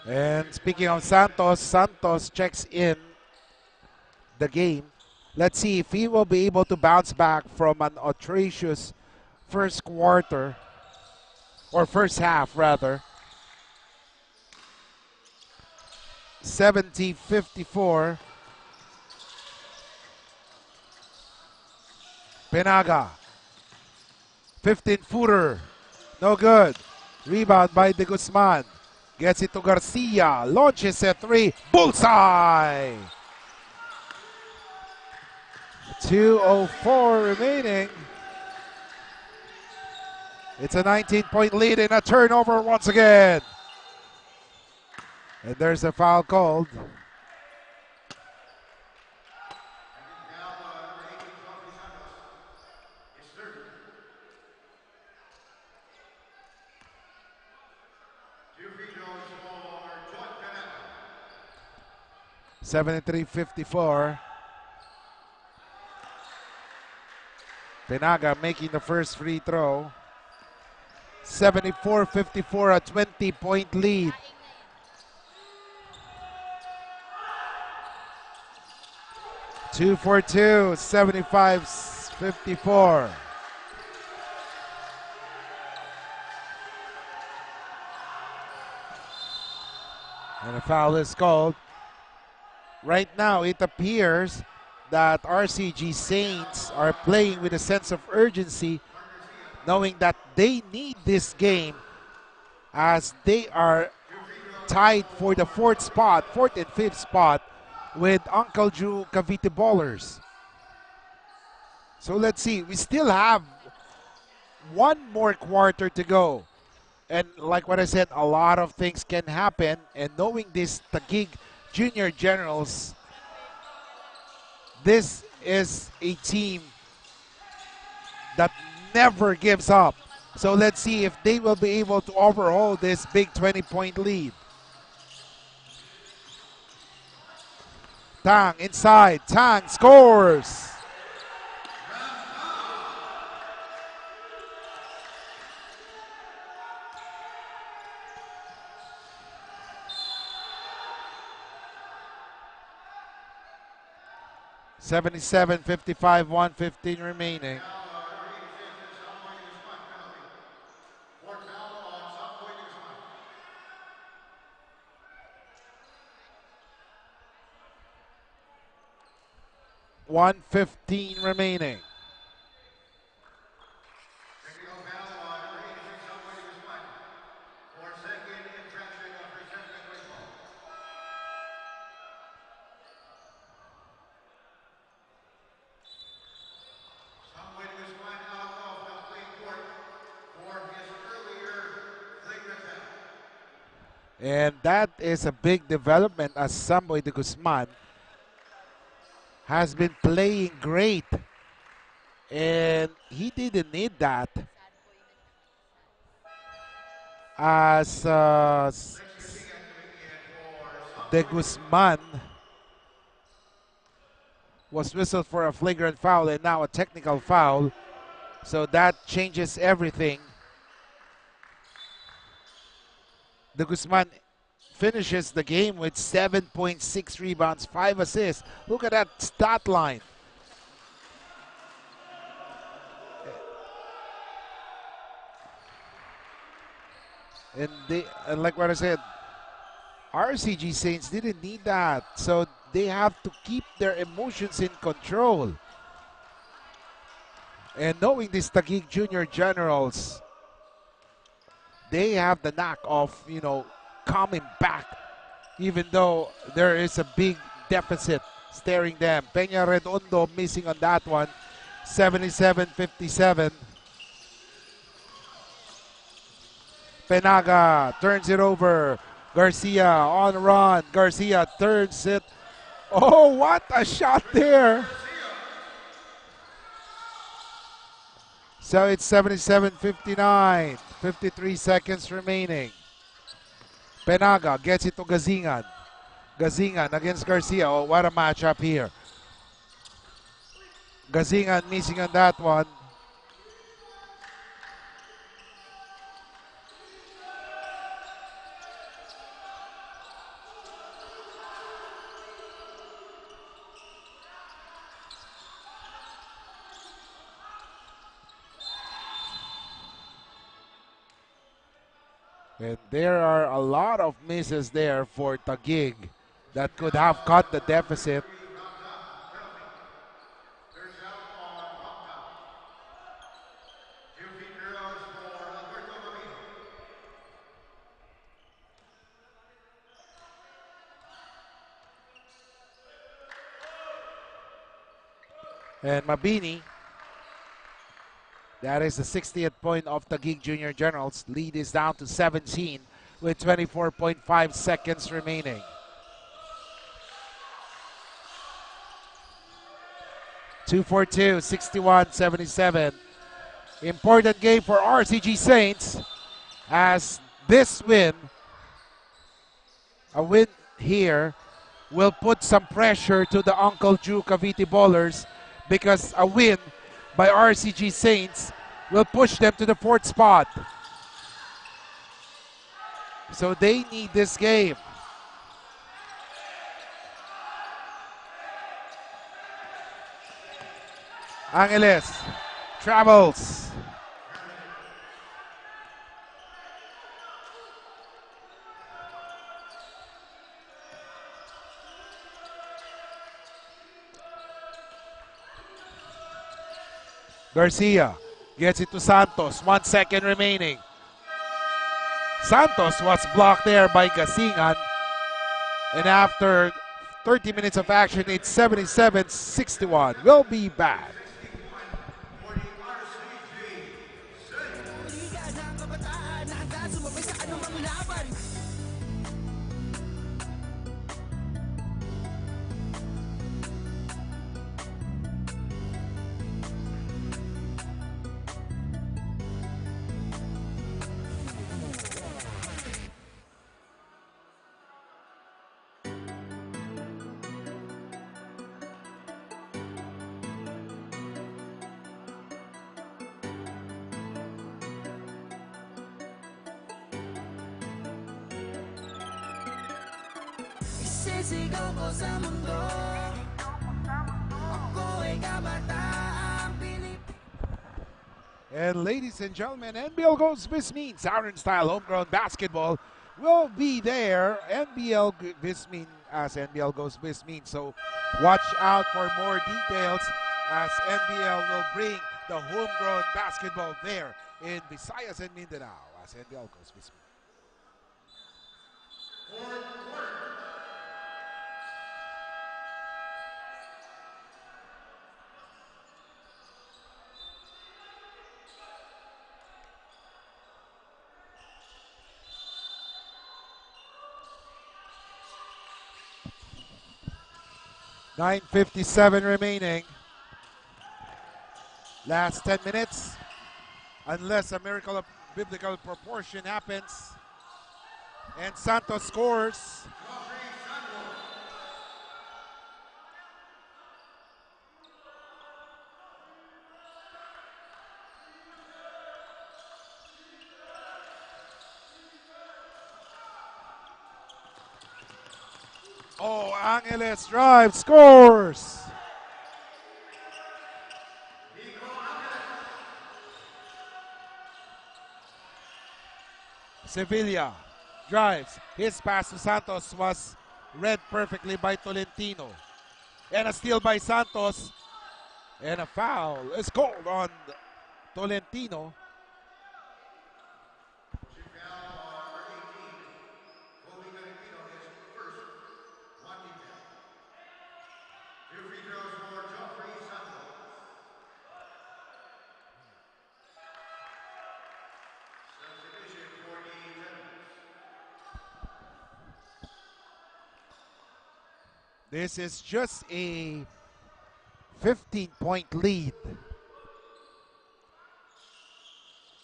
And speaking of Santos, Santos checks in the game. Let's see if he will be able to bounce back from an atrocious first quarter, or first half rather. 70-54. Penaga. 15-footer. No good. Rebound by De Guzman. Gets it to Garcia. Launches a three. Bullseye! 2:04 remaining. It's a 19-point lead and a turnover once again. And there's a foul called. (73-54). Penaga making the first free throw. 74-54, a 20-point lead. Two for two, 75-54. And a foul is called. Right now, it appears that Arceegee Saints are playing with a sense of urgency, knowing that they need this game as they are tied for the fourth and fifth spot with Uncle Drew Cavite Ballers. So let's see. We still have one more quarter to go. And like what I said, a lot of things can happen. And knowing this Taguig Junior Generals, this is a team that never gives up. So let's see if they will be able to overhaul this big 20-point lead. Tang inside. Tang scores. (77-55), 1:15 remaining. (1:15 remaining). And that is a big development as Samboy de Guzman has been playing great. And he didn't need that. As de Guzman was whistled for a flagrant foul and now a technical foul. So that changes everything. De Guzman finishes the game with 7.6 rebounds, 5 assists. Look at that stat line. And like what I said, Arceegee Saints didn't need that. So they have to keep their emotions in control. And knowing these Taguig Junior Generals, they have the knack of, coming back, even though there is a big deficit staring them. Peña Redondo missing on that one. 77-57. Penaga turns it over. Garcia on run. Garcia turns it Oh, what a shot there. So it's 77-59. 53 seconds remaining. Penaga gets it to Gazingan. Gazingan against Garcia. Oh, what a matchup here. Gazingan missing on that one. And there are a lot of misses there for Taguig that could have cut the deficit. And Mabini, that is the 60th point of Taguig Junior Generals. Lead is down to 17 with 24.5 seconds remaining. Two for two, 61-77. Important game for Arceegee Saints as this win, a win here, will put some pressure to the Uncle Drew Cavite Ballers because a win by Arceegee Saints will push them to the 4th spot. So they need this game. Angeles travels. Garcia gets it to Santos. 1 second remaining. Santos was blocked there by Gasingan. And after 30 minutes of action, it's 77-61. We'll be back. Sisigaw ko sa mundo, ako ay kabataang And ladies and gentlemen, NBL Goes Bismean, Southern Style Homegrown Basketball will be there. NBL Bismean as NBL Goes Bismean. So watch out for more details as NBL will bring the homegrown basketball there in Visayas and Mindanao as NBL Goes Bismean. .57 remaining. Last 10 minutes. Unless a miracle of biblical proportion happens. And Santos scores. Oh, Angeles drive, scores! Sevilla drives. His pass to Santos was read perfectly by Tolentino. And a steal by Santos. And a foul is called on Tolentino. This is just a 15-point lead.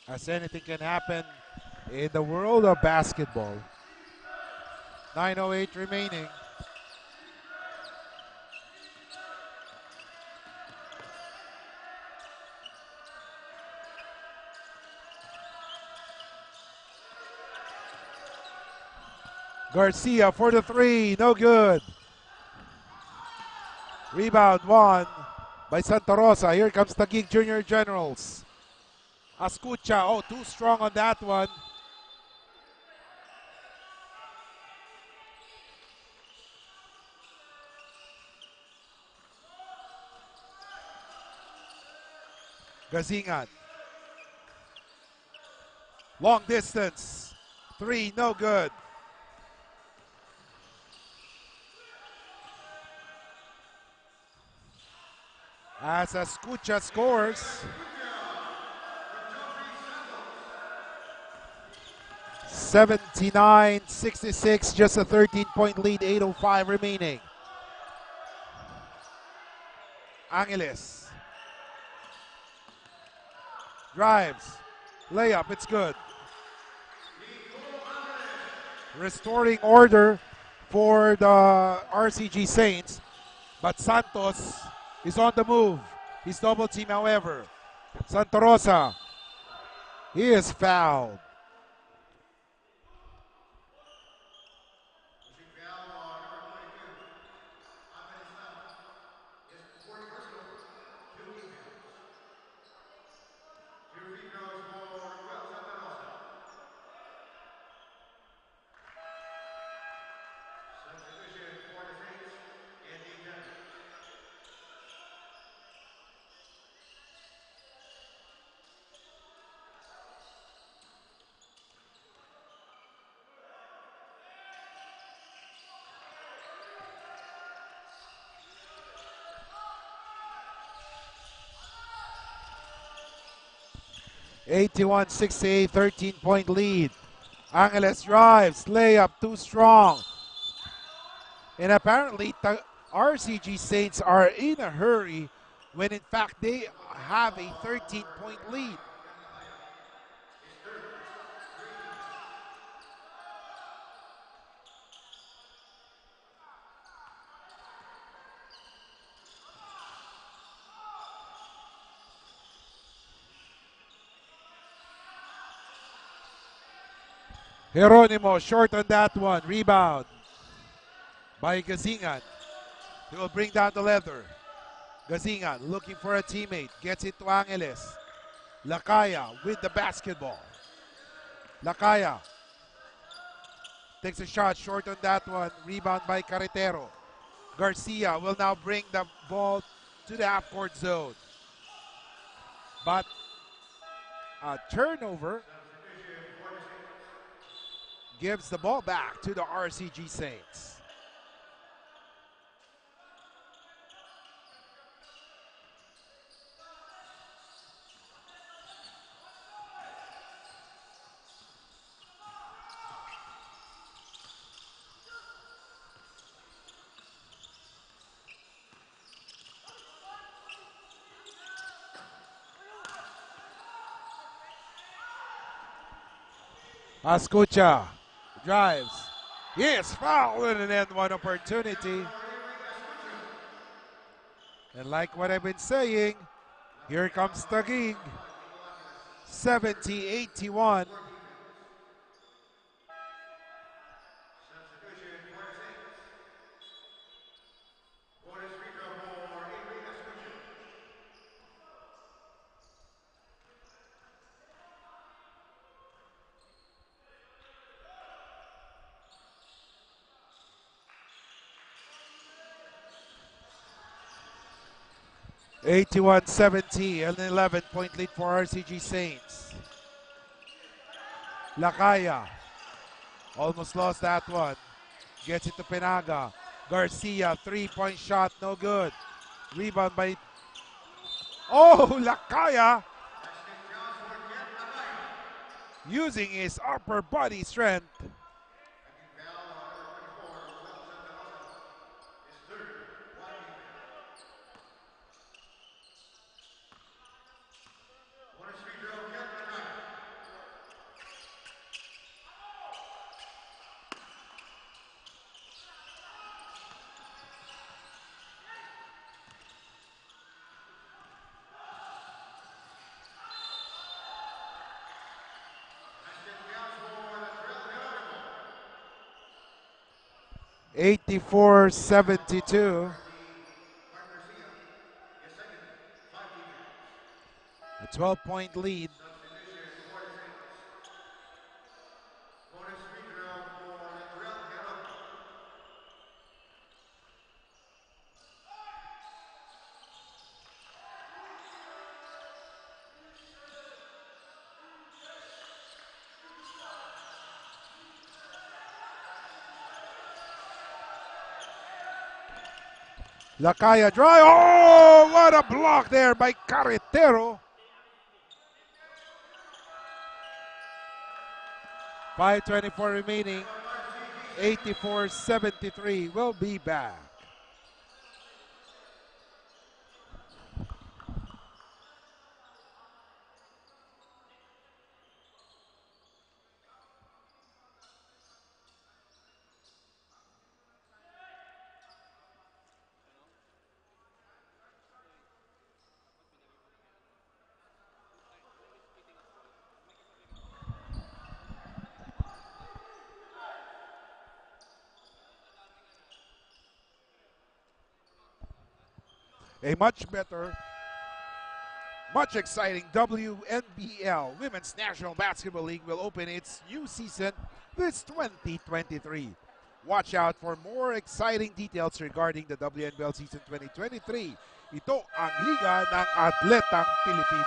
As anything can happen in the world of basketball. 9:08 remaining. Garcia for the three, no good. Rebound won by Santa Rosa. Here comes Taguig Junior Generals. Escucha, oh, too strong on that one. Gazingan. Long distance. Three, no good. As Escucha scores. 79-66, just a 13-point lead, 8:05 remaining. Angeles. Drives. Layup, it's good. Restoring order for the Arceegee Saints, but Santos is on the move. He's double team, however. Santa Rosa, he is fouled. (81-68), 13-point lead. Angeles drives, layup too strong. And apparently, RCG Saints are in a hurry when in fact they have a 13-point lead. Geronimo short on that one. Rebound by Gazingan. He will bring down the leather. Gazingan looking for a teammate. Gets it to Angeles. Lakaya with the basketball. Lakaya takes a shot short on that one. Rebound by Carretero. Garcia will now bring the ball to the half-court zone. But a turnover gives the ball back to the RCG Saints. Escucha drives. Yes, foul and an end one opportunity. And like what I've been saying, here comes Taguig. 70-81. (81-70), an 11-point lead for RCG Saints. Lakaya almost lost that one. Gets it to Penaga. Garcia, three-point shot, no good. Rebound by... Oh, Lakaya! Using his upper body strength. 84-72. A 12-point lead. Lakaya dry. Oh, what a block there by Carretero. 5:24 remaining. 84-73. We'll be back. A much better, much exciting WNBL Women's National Basketball League will open its new season this 2023. Watch out for more exciting details regarding the WNBL season 2023. Ito ang Liga ng Atletang Pilipino.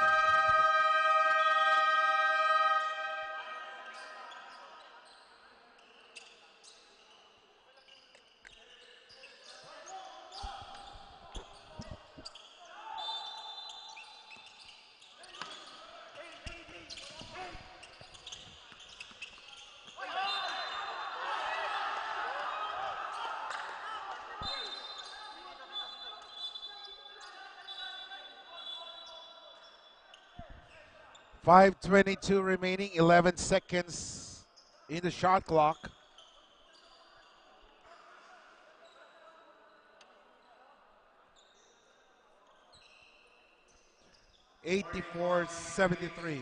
.522 remaining, 11 seconds in the shot clock. .84-73.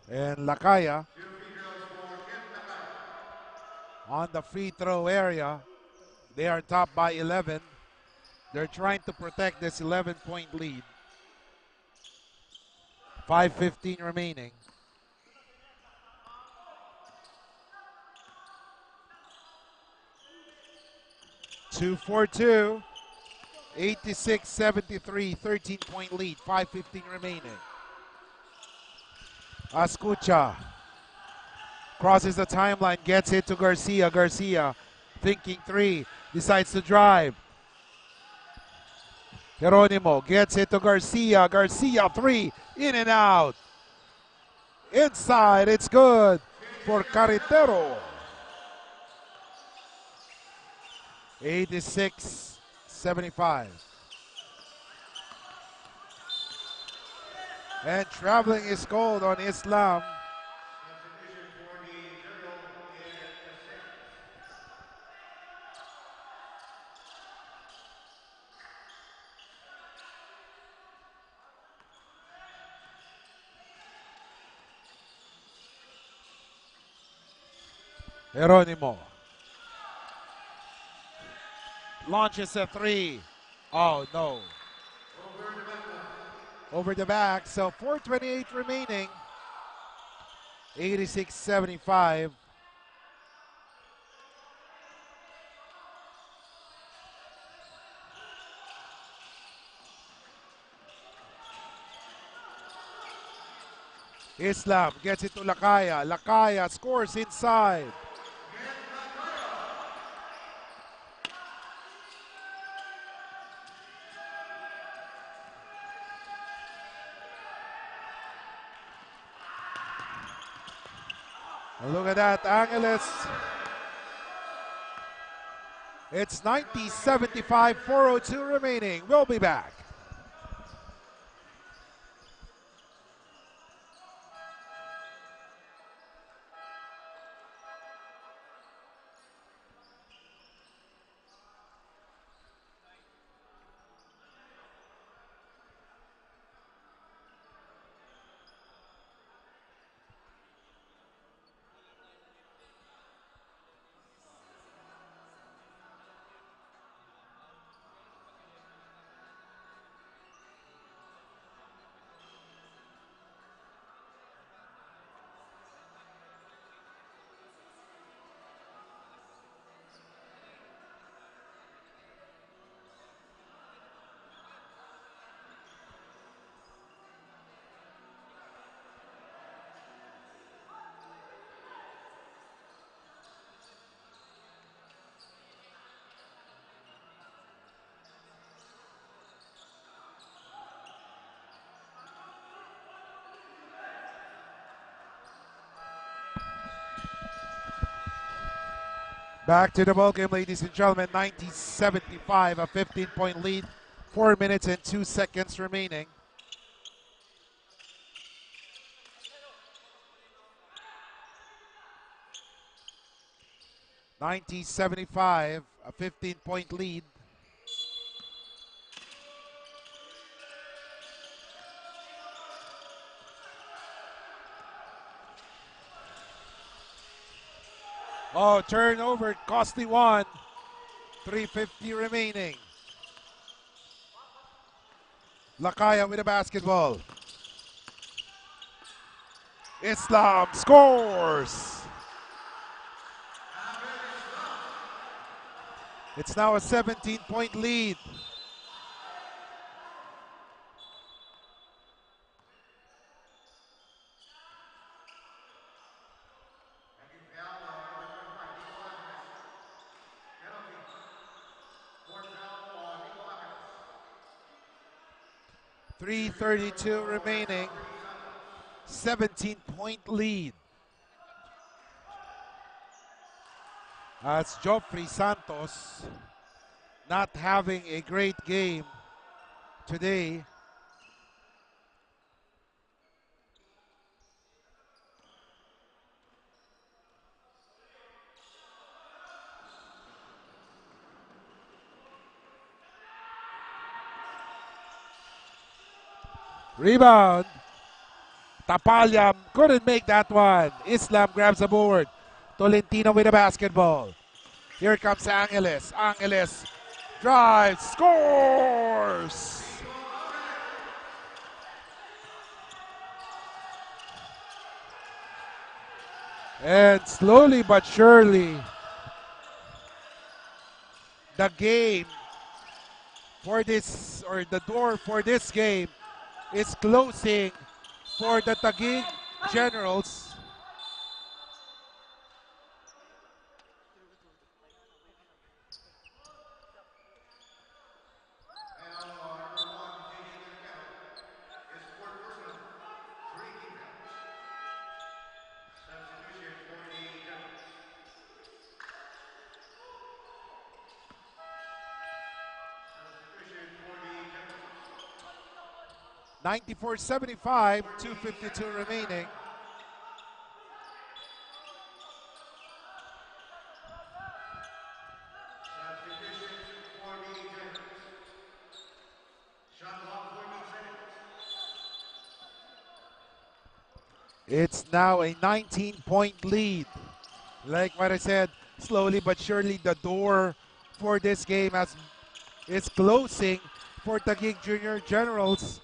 And Lakaya on the free throw area. They are top by 11. They're trying to protect this 11-point lead. 5:15 remaining. Two for two. 86-73, 13-point lead. 5:15 remaining. Escucha crosses the timeline, gets it to Garcia. Garcia thinking three, decides to drive. Geronimo gets it to Garcia. Garcia three, in and out. Inside, it's good for Carretero. 86-75. And traveling is called on Islam. Geronimo launches a three. Oh no. Over the back, so 4:28 remaining. 86-75. Islam gets it to Lakaya. Lakaya scores inside. Look at that, Angeles. It's 90-75, 4:02 remaining. We'll be back. Back to the ball game, ladies and gentlemen. 90-75, a 15-point lead. 4 minutes and 2 seconds remaining. A 15-point lead. Oh, turnover, costly one. 3:50 remaining. Lakaya with the basketball. Islam scores. It's now a 17-point lead. .332 remaining. 17-point lead. As Joffrey Santos not having a great game today. Rebound. Tapalyam couldn't make that one. Islam grabs the board. Tolentino with the basketball. Here comes Angeles. Angeles drives, scores! And slowly but surely, the game for this, or the door for this game is closing for the Taguig Generals. .94-75, 2:52 remaining. It's now a 19-point lead. Like what I said, slowly but surely the door for this game is closing for Taguig Junior Generals,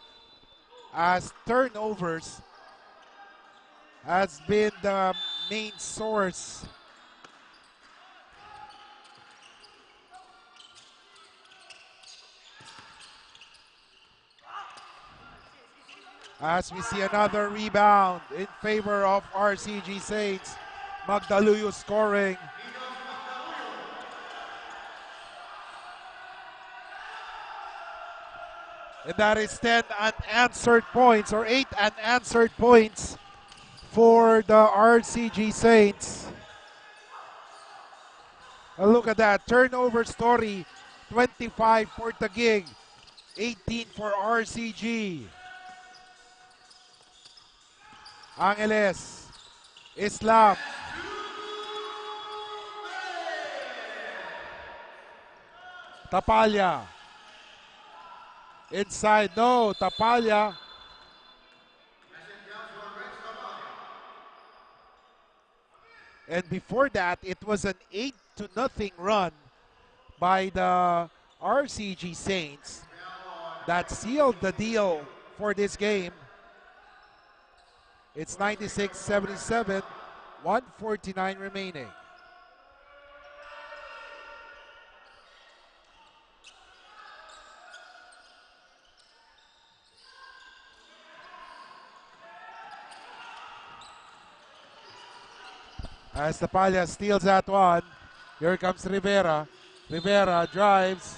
as turnovers has been the main source as we see another rebound in favor of Arceegee Saints. Magdaluyo scoring. And that is 10 unanswered points, or 8 unanswered points for the Arceegee Saints. Look at that turnover story. 25 for Taguig, 18 for RCG. Angeles, Islam. Tapalya. Inside, no, Tapalya. And before that, it was an 8-0 run by the RCG Saints that sealed the deal for this game. It's 96-77, 149 remaining. As Tapalya steals that one, here comes Rivera. Rivera drives.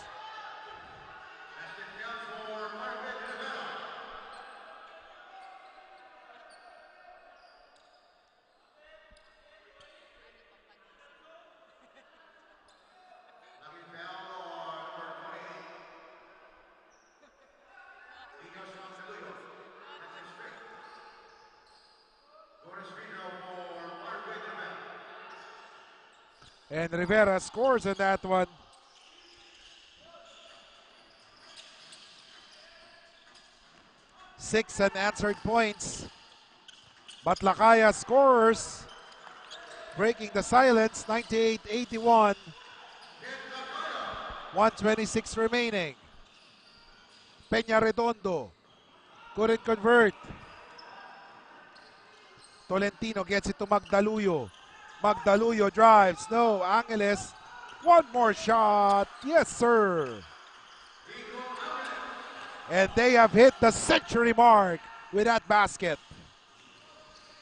And Rivera scores on that one. Six unanswered points. But Lakaya scores, breaking the silence, 98-81. 126 remaining. Peña Redondo couldn't convert. Tolentino gets it to Magdaluyo. Magdaluyo drives. No, Angeles. One more shot. Yes, sir. And they have hit the century mark with that basket.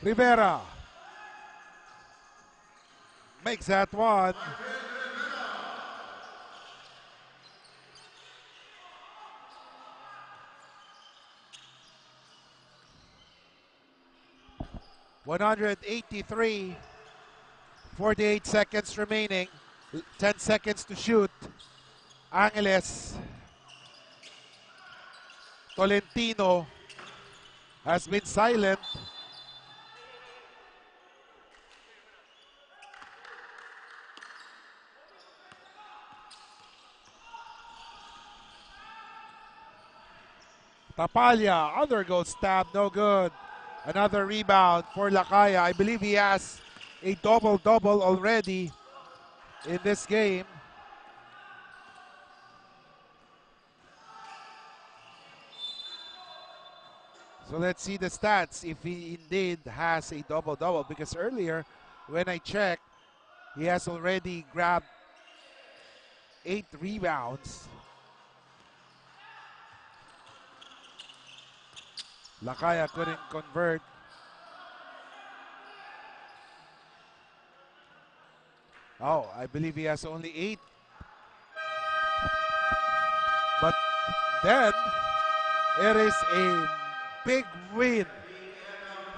Rivera makes that one. .183, 48 seconds remaining, 10 seconds to shoot. Angeles. Tolentino has been silent. Tapalya, undergoes stab, no good. Another rebound for Lakaya. I believe he has a double-double already in this game. So let's see the stats if he indeed has a double-double, because earlier when I checked, he has already grabbed 8 rebounds. Lakaya couldn't convert. Oh, I believe he has only 8. But then, it is a big win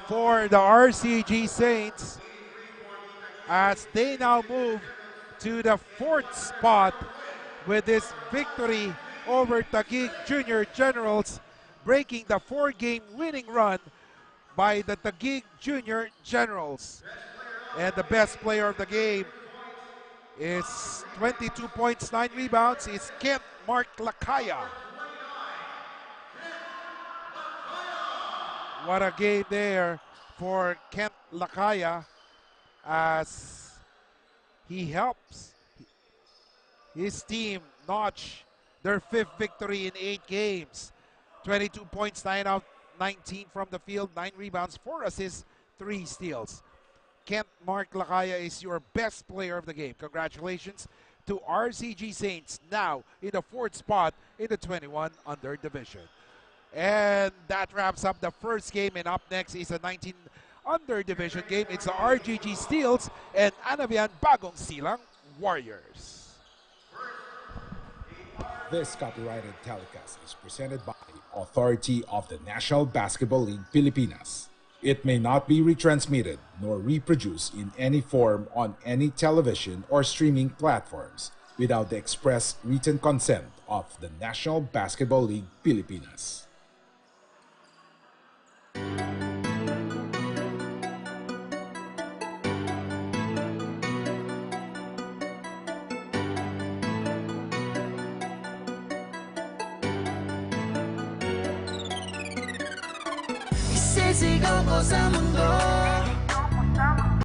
for the RCG Saints as they now move to the 4th spot with this victory over Taguig Junior Generals, breaking the 4-game winning run by the Taguig Junior Generals. And the best player of the game is 22 points, 9 rebounds, is Kent Mark Lakaya. What a game there for Kent Lakaya as he helps his team notch their 5th victory in 8 games. 22 points, 9 out, 19 from the field, 9 rebounds, 4 assists, 3 steals. Kent Mark Lakaya is your best player of the game. Congratulations to RCG Saints, now in the 4th spot in the 21 under division. And that wraps up the first game, and up next is a 19 under division game. It's the RGG Steels and Anavian Bagong Silang Warriors. This copyrighted telecast is presented by Authority of the National Basketball League Pilipinas. It may not be retransmitted nor reproduced in any form on any television or streaming platforms without the express written consent of the National Basketball League Pilipinas. Isisigaw ko sa mundo